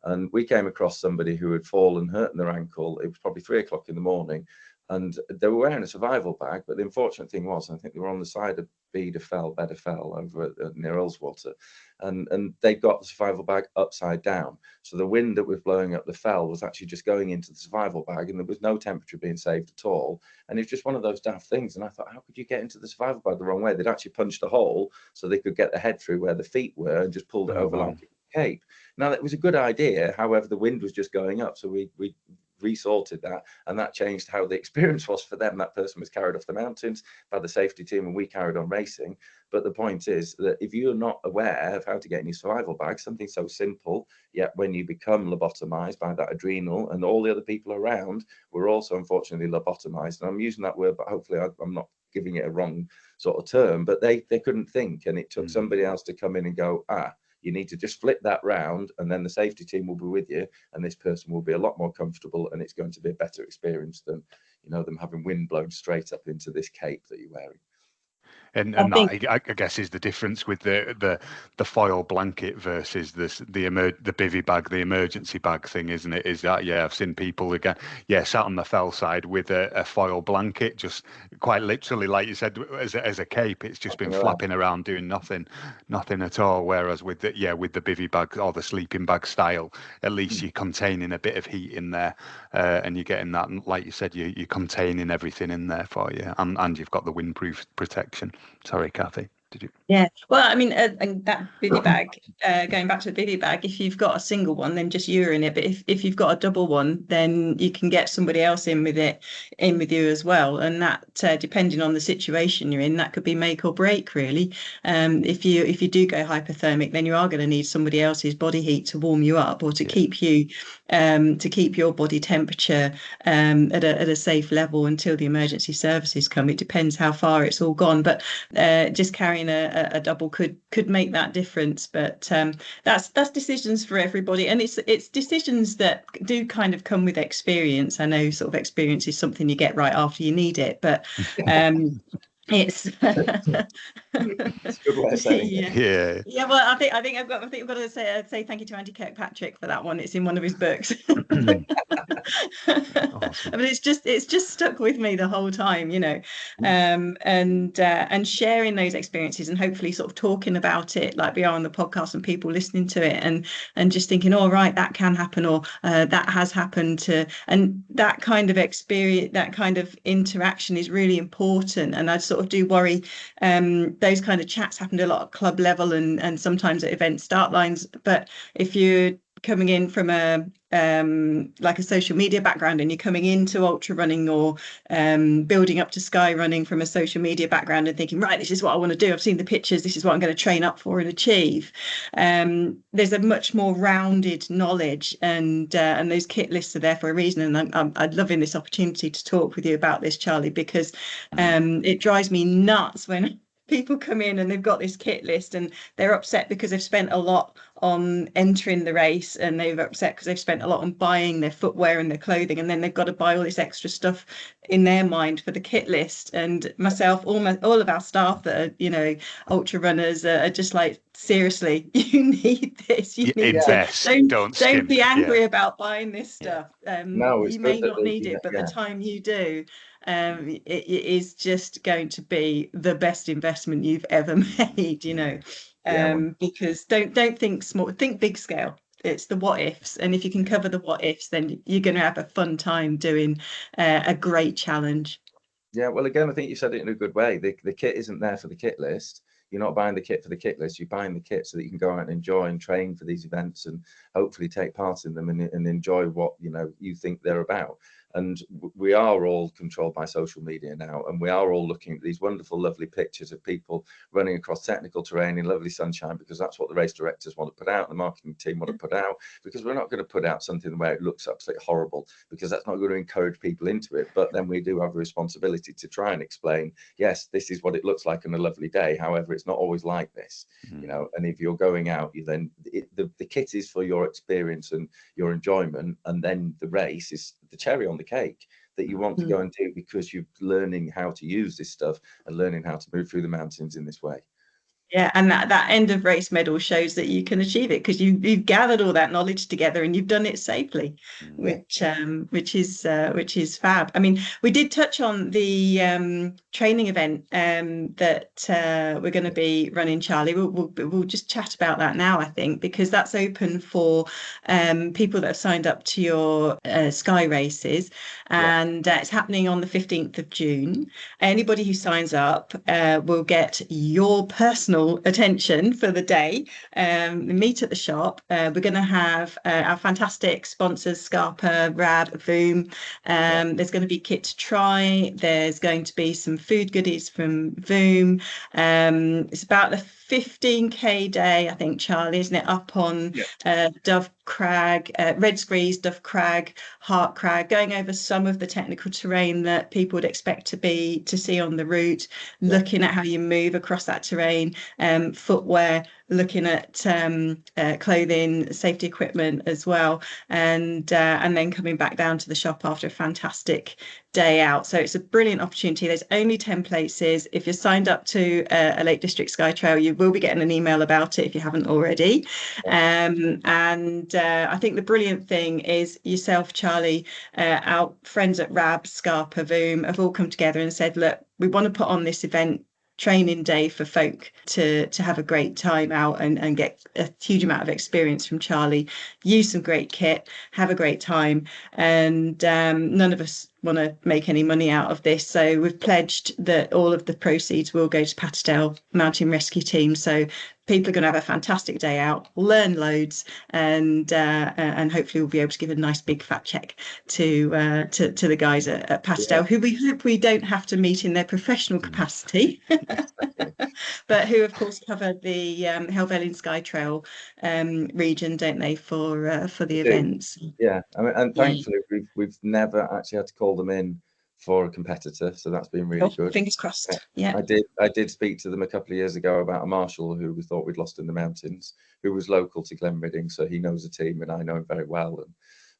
And we came across somebody who had fallen, hurt in their ankle. It was probably 3 o'clock in the morning, and they were wearing a survival bag. But the unfortunate thing was, I think they were on the side of Beda Fell over near Ullswater, and they got the survival bag upside down. So the wind that was blowing up the fell was actually just going into the survival bag, and there was no temperature being saved at all. And it's just one of those daft things. And I thought, how could you get into the survival bag the wrong way? They'd actually punched a hole so they could get the head through where the feet were, and just pulled it over like a cape. Now, that was a good idea. However, the wind was just going up, so we resorted that, and that changed how the experience was for them. That person was carried off the mountains by the safety team, and we carried on racing. But the point is that if you're not aware of how to get in your survival bag, something so simple, yet when you become lobotomized by that adrenal, and all the other people around were also unfortunately lobotomized, and I'm using that word, but hopefully I'm not giving it a wrong sort of term, but they couldn't think, and it took somebody else to come in and go, you need to just flip that round, and then the safety team will be with you, and this person will be a lot more comfortable, and it's going to be a better experience than, you know, them having wind blown straight up into this cape that you're wearing. And that, I guess, is the difference with the foil blanket versus the bivvy bag, the emergency bag thing, isn't it? Is that, I've seen people again, sat on the fell side with a foil blanket, just quite literally, like you said, as a cape. It's just been flapping around doing nothing at all. Whereas with the bivvy bag or the sleeping bag style, at least you're containing a bit of heat in there, and you're getting that, like you said, you're containing everything in there for you, and you've got the windproof protection. Sorry, Cathy, did you? Yeah, well, I mean, and that bivvy bag, going back to the bivvy bag, if you've got a single one, then just you're in it. But if you've got a double one, then you can get somebody else in with you as well. And that, depending on the situation you're in, that could be make or break, really. If you do go hypothermic, then you are going to need somebody else's body heat to warm you up, or to keep your body temperature at a safe level until the emergency services come. It depends how far it's all gone, but just carrying a double could make that difference. But that's decisions for everybody, and it's decisions that do kind of come with experience. I know sort of experience is something you get right after you need it, but it's it's a good way of saying it. Yeah. Well, I think I've got to say thank you to Andy Kirkpatrick for that one. It's in one of his books. Awesome. I mean, it's just stuck with me the whole time, you know, and sharing those experiences and hopefully sort of talking about it like we are on the podcast and people listening to it and just thinking, all right, that can happen, or that has happened to, and that kind of experience, that kind of interaction is really important. And I sort of do worry, those kind of chats happened a lot at club level and sometimes at event start lines. But if you're coming in from a like a social media background and you're coming into ultra running or building up to sky running from a social media background and thinking, right, this is what I want to do, I've seen the pictures, this is what I'm going to train up for and achieve, there's a much more rounded knowledge, and those kit lists are there for a reason. And I'm loving this opportunity to talk with you about this, Charlie, because it drives me nuts when people come in and they've got this kit list and they're upset because they've spent a lot on entering the race, and they're upset because they've spent a lot on buying their footwear and their clothing, and then they've got to buy all this extra stuff in their mind for the kit list. And myself, almost all of our staff that are, you know, ultra runners are just like, seriously, you need this, you need invest, to don't be angry about buying this stuff. No, it's you may good not need it, but the time you do, it is just going to be the best investment you've ever made, you know. Because don't think small, think big scale. It's the what ifs, and if you can cover the what ifs, then you're going to have a fun time doing a great challenge. Yeah, well, again, I think you said it in a good way. The kit isn't there for the kit list. You're not buying the kit for the kit list. You're buying the kit so that you can go out and enjoy and train for these events and hopefully take part in them and enjoy what, you know, you think they're about. And we are all controlled by social media now, and we are all looking at these wonderful, lovely pictures of people running across technical terrain in lovely sunshine, because that's what the race directors want to put out, the marketing team want to put out, because we're not going to put out something where it looks absolutely horrible, because that's not going to encourage people into it. But then we do have a responsibility to try and explain, yes, this is what it looks like on a lovely day. However, it's not always like this, you know. And if you're going out, you then the kit is for your experience and your enjoyment, and then the race is the cherry on the cake that you want to go and do because you're learning how to use this stuff and learning how to move through the mountains in this way. Yeah, and that end of race medal shows that you can achieve it because you've gathered all that knowledge together and you've done it safely, which is fab. I mean, we did touch on the training event that we're going to be running, Charlie. We'll just chat about that now, I think, because that's open for people that have signed up to your Sky races, and it's happening on the 15th of June. Anybody who signs up will get your personal attention for the day. Meet at the shop. We're going to have our fantastic sponsors, Scarpa, Rab, Voom. There's going to be kit to try. There's going to be some food goodies from Voom. It's about the 15k day, I think, Charlie, isn't it? Up on Dove Crag, Red Screes, Dove Crag, Hart Crag, going over some of the technical terrain that people would expect to see on the route, looking at how you move across that terrain, footwear, looking at clothing, safety equipment as well, and then coming back down to the shop after a fantastic day out. So it's a brilliant opportunity. There's only 10 places. If you're signed up to a Lake District Sky Trail, you will be getting an email about it if you haven't already. I think the brilliant thing is yourself, Charlie, our friends at Rab, Scarpa, Voom have all come together and said, look, we want to put on this event training day for folk to have a great time out and get a huge amount of experience from Charlie, use some great kit, have a great time. And none of us want to make any money out of this, so we've pledged that all of the proceeds will go to Patterdale Mountain Rescue Team. So people are going to have a fantastic day out, learn loads, and hopefully we'll be able to give a nice big fat check to the guys at Patterdale, who we hope we don't have to meet in their professional capacity, but who of course cover the Helvellyn Sky Trail region, don't they, for the events? Yeah, I mean, and thankfully we've never actually had to call them in for a competitor, so that's been really good. Fingers crossed. Yeah, I did speak to them a couple of years ago about a marshal who we thought we'd lost in the mountains, who was local to Glenridding, so he knows the team and I know him very well.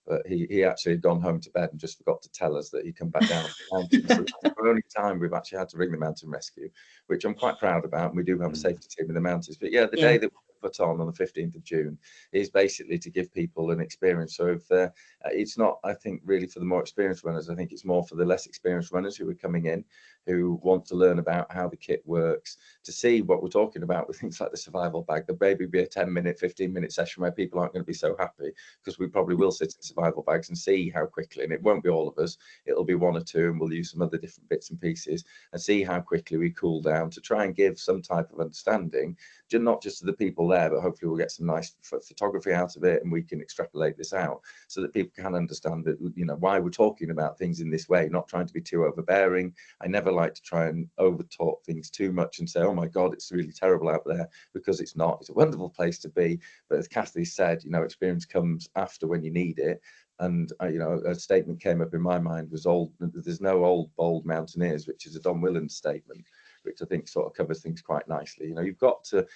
But he actually had gone home to bed and just forgot to tell us that he'd come back down the mountain. So it's the only time we've actually had to ring the mountain rescue, which I'm quite proud about. And we do have a safety team in the mountains. But yeah, the day that put on the 15th of June is basically to give people an experience. So if it's not, I think, really for the more experienced runners, I think it's more for the less experienced runners who are coming in, who want to learn about how the kit works, to see what we're talking about with things like the survival bag. There maybe be a 10-minute, 15-minute session where people aren't going to be so happy, because we probably will sit in survival bags and see how quickly, and it won't be all of us, it'll be one or two, and we'll use some other different bits and pieces and see how quickly we cool down, to try and give some type of understanding, not just to the people there, but hopefully we'll get some nice photography out of it, and we can extrapolate this out so that people can understand that, you know, why we're talking about things in this way, not trying to be too overbearing. I never like to try and over talk things too much and say, oh my God, it's really terrible out there, because it's not. It's a wonderful place to be, but as Cathy said, you know, experience comes after when you need it. And you know, a statement came up in my mind was there's no old bold mountaineers, which is a Don Willand statement, which I think sort of covers things quite nicely. You know, you've got to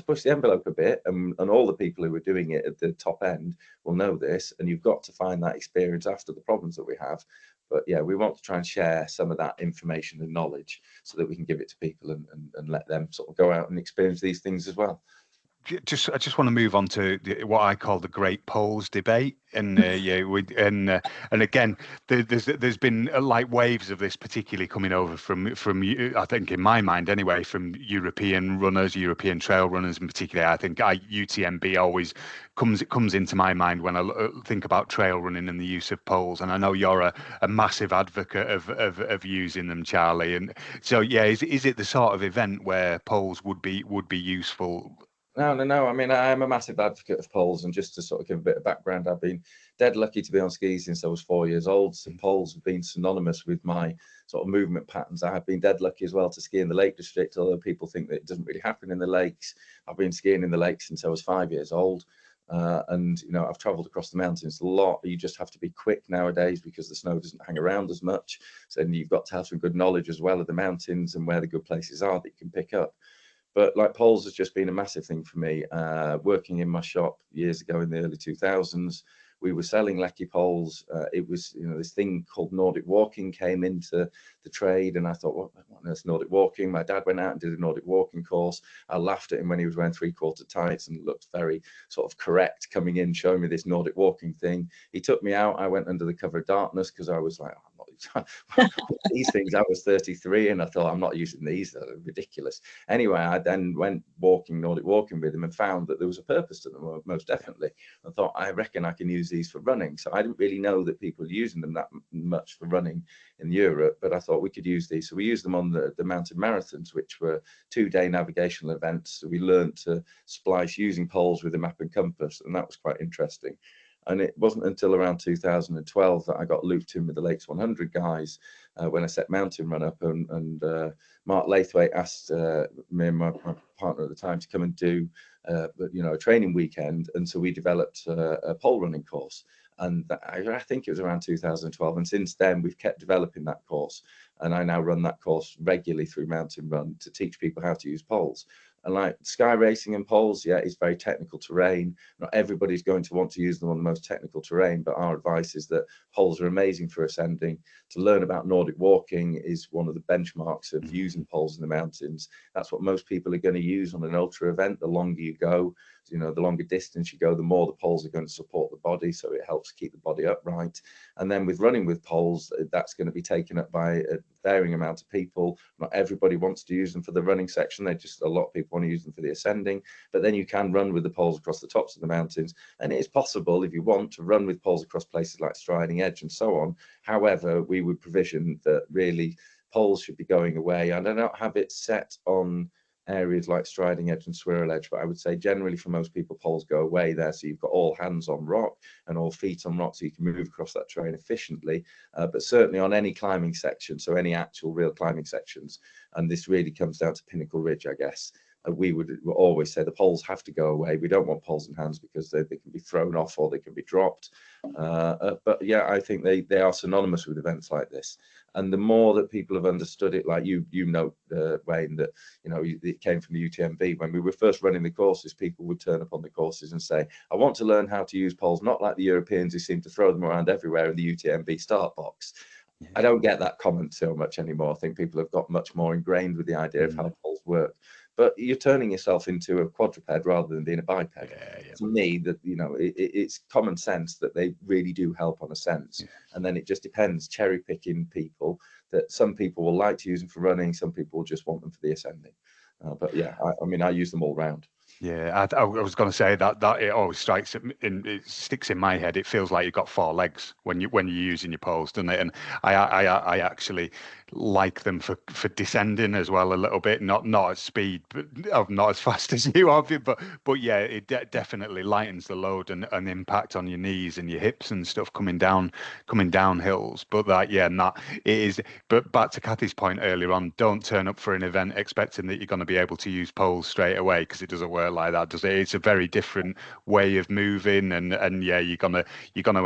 push the envelope a bit, and all the people who are doing it at the top end will know this, and you've got to find that experience after the problems that we have. But yeah, we want to try and share some of that information and knowledge so that we can give it to people and let them sort of go out and experience these things as well. I just want to move on to what I call the great polls debate, and and again, there's been like waves of this, particularly coming over from I think, in my mind anyway, from European runners, European trail runners in particular. I think UTMB always comes into my mind when I think about trail running and the use of poles, and I know you're a massive advocate of using them, Charlie. And so yeah, is it the sort of event where poles would be useful? No. I mean, I am a massive advocate of poles, and just to sort of give a bit of background, I've been dead lucky to be on skis since I was 4 years old. So poles have been synonymous with my sort of movement patterns. I have been dead lucky as well to ski in the Lake District, although people think that it doesn't really happen in the lakes. I've been skiing in the lakes since I was 5 years old. And you know, I've traveled across the mountains a lot. You just have to be quick nowadays because the snow doesn't hang around as much. So you've got to have some good knowledge as well of the mountains and where the good places are that you can pick up. But like, poles has just been a massive thing for me. Working in my shop years ago in the early 2000s, we were selling Lecky poles. It was, you know, this thing called Nordic walking came into the trade, and I thought, what on earth's Nordic walking? My dad went out and did a Nordic walking course. I laughed at him when he was wearing 3/4 tights and looked very sort of correct coming in, showing me this Nordic walking thing. He took me out. I went under the cover of darkness because I was like, these things. I was 33 and I thought, I'm not using these, they're ridiculous. Anyway, I then went Nordic walking with them and found that there was a purpose to them, most definitely. I thought, I reckon I can use these for running. So I didn't really know that people were using them that much for running in Europe, but I thought we could use these. So we used them on the mountain marathons, which were 2-day navigational events. So we learned to splice using poles with a map and compass, and that was quite interesting. And it wasn't until around 2012 that I got looped in with the Lakes 100 guys when I set Mountain Run up, and Mark Laithwaite asked me and my partner at the time to come and do you know, a training weekend, and so we developed a pole running course. And I think it was around 2012, and since then we've kept developing that course, and I now run that course regularly through Mountain Run to teach people how to use poles. And like sky racing and poles, yeah, it's very technical terrain. Not everybody's going to want to use them on the most technical terrain, but our advice is that poles are amazing for ascending. To learn about Nordic walking is one of the benchmarks of using poles in the mountains. That's what most people are going to use on an ultra event. The longer you go, you know, the longer distance you go, the more the poles are going to support the body, so it helps keep the body upright. And then with running with poles, that's going to be taken up by a varying amount of people. Not everybody wants to use them for the running section. A lot of people want to use them for the ascending, but then you can run with the poles across the tops of the mountains, and it is possible, if you want, to run with poles across places like Striding Edge and so on. However, we would provision that really poles should be going away, and I don't have it set on areas like Striding Edge and Swirl Edge, but I would say generally for most people, poles go away there, so you've got all hands on rock and all feet on rock, so you can move across that terrain efficiently. But certainly on any climbing section, so any actual real climbing sections, and this really comes down to Pinnacle Ridge, I guess, we would always say the poles have to go away. We don't want poles in hands because they can be thrown off or they can be dropped. But yeah, I think they are synonymous with events like this. And the more that people have understood it, like you know, Wayne, that, you know, it came from the UTMB. When we were first running the courses, people would turn up on the courses and say, I want to learn how to use poles, not like the Europeans who seem to throw them around everywhere in the UTMB start box. Yeah. I don't get that comment so much anymore. I think people have got much more ingrained with the idea of how poles work. but you're turning yourself into a quadruped rather than being a biped. Yeah. To me, that, you know, it's common sense that they really do help on a sense. And then it just depends, cherry picking people, that some people will like to use them for running, some people will just want them for the ascending. But yeah, I mean, I use them all round. Yeah, I was going to say that it always strikes it sticks in my head. It feels like you've got 4 legs when you're using your poles, doesn't it? And I actually like them for descending as well a little bit, not at speed, but not as fast as you are, but yeah, it definitely lightens the load and impact on your knees and your hips and stuff coming down hills. But that, yeah, and that it is. But back to Cathy's point earlier on, don't turn up for an event expecting that you're going to be able to use poles straight away, because it doesn't work like that, does it? It's a very different way of moving, and yeah, you're gonna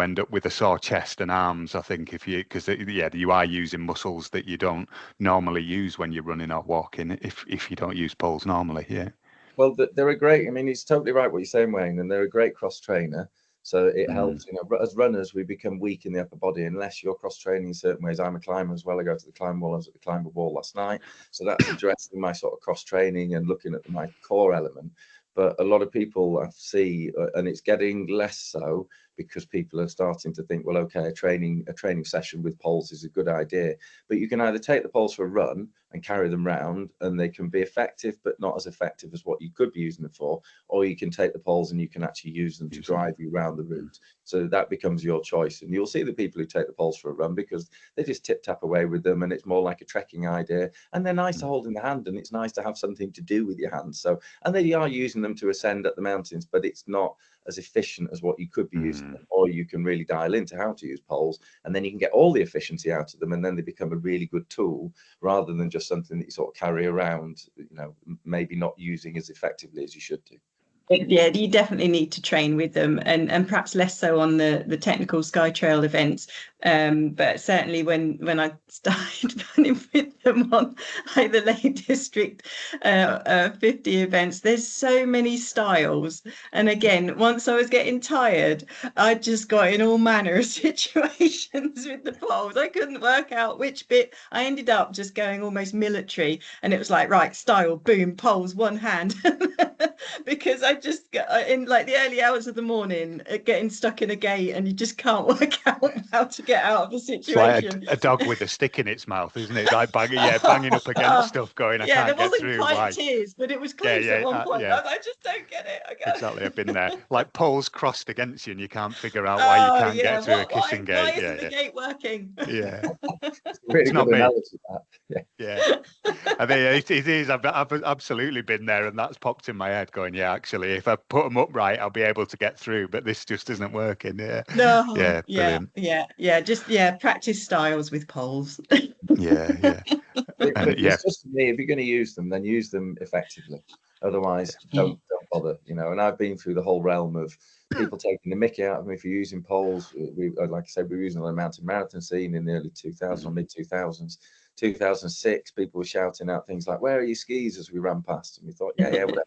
end up with a sore chest and arms, I think, because you are using muscles that you don't normally use when you're running or walking if you don't use poles normally. Yeah. Well, they're a great, I mean, it's totally right what you're saying, Wayne, and they're a great cross trainer. So it helps, you know, as runners, we become weak in the upper body unless you're cross training in certain ways. I'm a climber as well. I go to the climb wall. I was at the climber wall last night. So that's addressing my sort of cross training and looking at my core element. But a lot of people I see, and it's getting less so, because people are starting to think, well, okay, a training session with poles is a good idea. But you can either take the poles for a run and carry them round, and they can be effective, but not as effective as what you could be using them for. Or you can take the poles and you can actually use them to drive you around the route. So that becomes your choice. And you'll see the people who take the poles for a run because they just tip tap away with them, and it's more like a trekking idea. And they're nice to hold in the hand, and it's nice to have something to do with your hands. So, and they are using them to ascend up the mountains, but it's not as efficient as what you could be using them. Or you can really dial into how to use poles, and then you can get all the efficiency out of them, and then they become a really good tool rather than just something that you sort of carry around, you know, maybe not using as effectively as you should do. Yeah, you definitely need to train with them, and perhaps less so on the technical Sky Trail events. But certainly when I started running with them on like the Lake District 50 events, there's so many styles. And again, once I was getting tired, I just got in all manner of situations with the poles. I couldn't work out which bit. I ended up just going almost military, and it was like, right, style, boom, poles, one hand. Because I just got in like the early hours of the morning, getting stuck in a gate, and you just can't work out how to get out of the situation. It's like a dog with a stick in its mouth, isn't it? Like banging up against stuff, going, I can't get through. There wasn't quite tears, but it was close at one point. I just don't get it. Exactly, I've been there. Like poles crossed against you, and you can't figure out why you can't get through a kissing gate. Why isn't the gate working? Yeah, Really good analogy, that. Yeah. I mean, it is. I've absolutely been there, and that's popped in my head, going, yeah, actually, if I put them up right, I'll be able to get through. But this just isn't working. Yeah. No. Yeah. Brilliant. Yeah. Just practice styles with poles. Yeah. It's just for me, if you're going to use them, then use them effectively. Otherwise, don't bother. You know. And I've been through the whole realm of people taking the mickey out of me for using poles. Like I said, we were using on the mountain marathon scene in the early 2000s or mid 2000s. 2006, people were shouting out things like, "Where are your skis?" as we ran past, and we thought, yeah, whatever.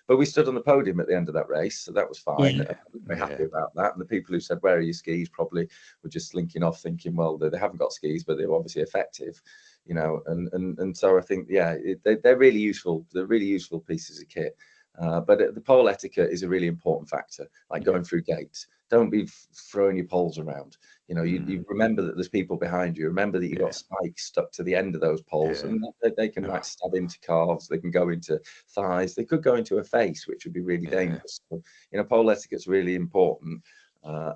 But we stood on the podium at the end of that race, so that was fine. We're happy about that. And the people who said, "Where are your skis?" probably were just slinking off, thinking, well, they haven't got skis, but they're obviously effective, you know. And so I think, they're really useful. They're really useful pieces of kit. But the pole etiquette is a really important factor, like going through gates. Don't be throwing your poles around. You know, you remember that there's people behind you. Remember that you've got spikes stuck to the end of those poles, and they can like stab into calves. They can go into thighs. They could go into a face, which would be really dangerous. So, you know, pole etiquette's really important.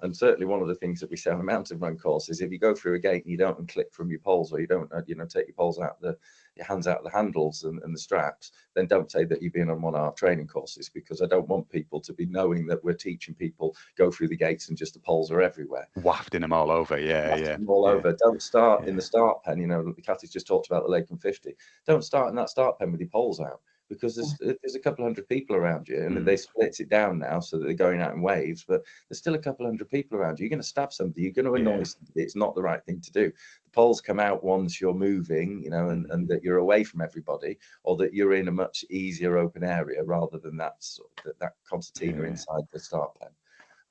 And certainly one of the things that we say on a mountain run course is if you go through a gate and you don't unclip from your poles, or you don't, take your poles out, your hands out of the handles and the straps, then don't say that you've been on one of our training courses, because I don't want people to be knowing that we're teaching people go through the gates and just the poles are everywhere. Wafting them all over, all over. Don't start in the start pen. You know, Cathy's just talked about the Lake 50. Don't start in that start pen with your poles out, because there's a couple hundred people around you, and they split it down now so that they're going out in waves, but there's still a couple hundred people around you. You're going to stab somebody, you're going to annoy somebody. It's not the right thing to do. The poles come out once you're moving, you know, and that you're away from everybody, or that you're in a much easier open area rather than that concertina inside the start pen.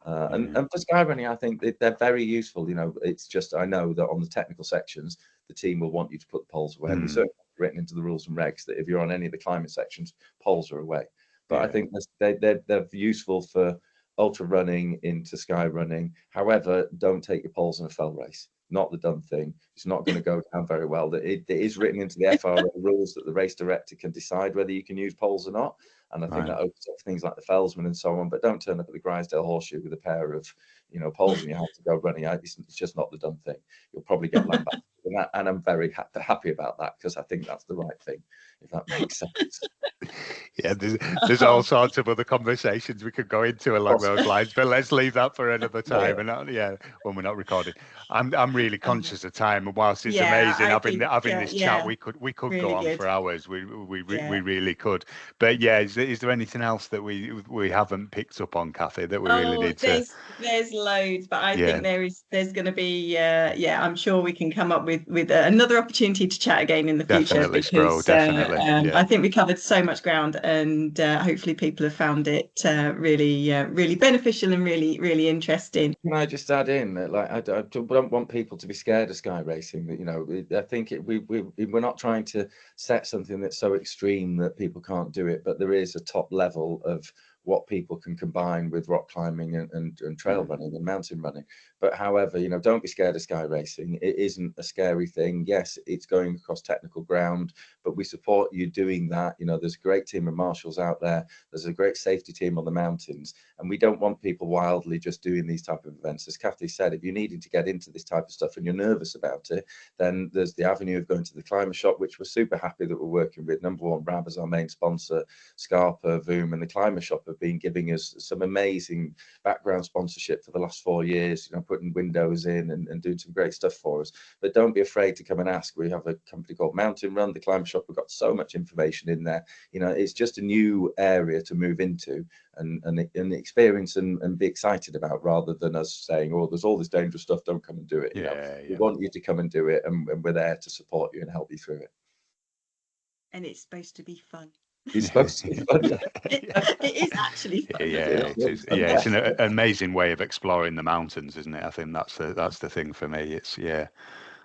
And for skyrunning, I think they're very useful. You know, it's just, I know that on the technical sections, the team will want you to put the poles away. We certainly written into the rules and regs that if you're on any of the climbing sections, poles are away. But I think they're useful for ultra running into sky running. However, don't take your poles in a fell race. Not the done thing. It's not going to go down very well. It is written into the FRA rules that the race director can decide whether you can use poles or not. And I think that opens up things like the Felsman and so on. But don't turn up at the Grisdale Horseshoe with a pair of, poles and you have to go running. It's just not the done thing. You'll probably get lambasted. And I'm very happy about that, because I think that's the right thing, if that makes sense. Yeah, there's all sorts of other conversations we could go into along those lines, but let's leave that for another time. And when we're not recording, I'm really conscious of time, and whilst it's amazing having this chat, we could really go on for hours. We really could. But is there anything else that we haven't picked up on, Cathy, that we really need to? There's loads, but I think there's going to be I'm sure we can come up with another opportunity to chat again in the future, because I think we covered so much ground, and hopefully people have found it really beneficial and really interesting. Can I just add in that, like, I don't want people to be scared of sky racing. But I think we're not trying to set something that's so extreme that people can't do it, but there is a top level of what people can combine with rock climbing and trail running and mountain running. But however, don't be scared of sky racing. It isn't a scary thing. Yes, it's going across technical ground, but we support you doing that. There's a great team of marshals out there. There's a great safety team on the mountains, and we don't want people wildly just doing these type of events. As Cathy said, if you're needing to get into this type of stuff and you're nervous about it, then there's the avenue of going to the Climber Shop, which we're super happy that we're working with. Number One Rab as our main sponsor, Scarpa, Voom, and the Climber Shop have been giving us some amazing background sponsorship for the last 4 years, putting windows in and doing some great stuff for us. But don't be afraid to come and ask. We have a company called Mountain Run, the Climber Shop. We've got so much information in there. It's just a new area to move into and experience and be excited about, rather than us saying, oh, there's all this dangerous stuff, don't come and do it. We want you to come and do it, and we're there to support you and help you through it. And it's supposed to be fun. It's supposed to be fun. It is actually fun. It's an amazing way of exploring the mountains, isn't it? I think that's the thing for me.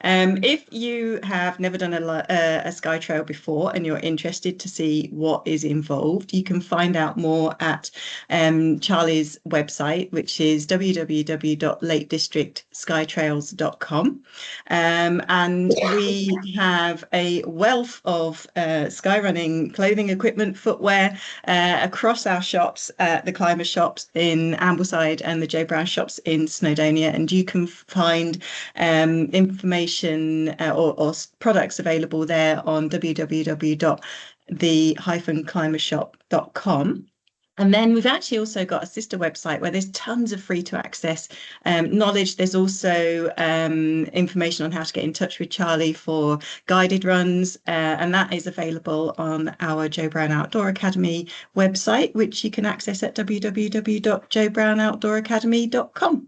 If you have never done a sky trail before and you're interested to see what is involved, you can find out more at Charlie's website, which is www.lakedistrictskytrails.com. And we have a wealth of skyrunning clothing, equipment, footwear across our shops, the Climber shops in Ambleside and the Joe Brown shops in Snowdonia. And you can find information or products available there on www.the-climbershop.com. And then we've actually also got a sister website where there's tons of free to access knowledge. There's also information on how to get in touch with Charlie for guided runs. And that is available on our Joe Brown Outdoor Academy website, which you can access at www.joebrownoutdooracademy.com.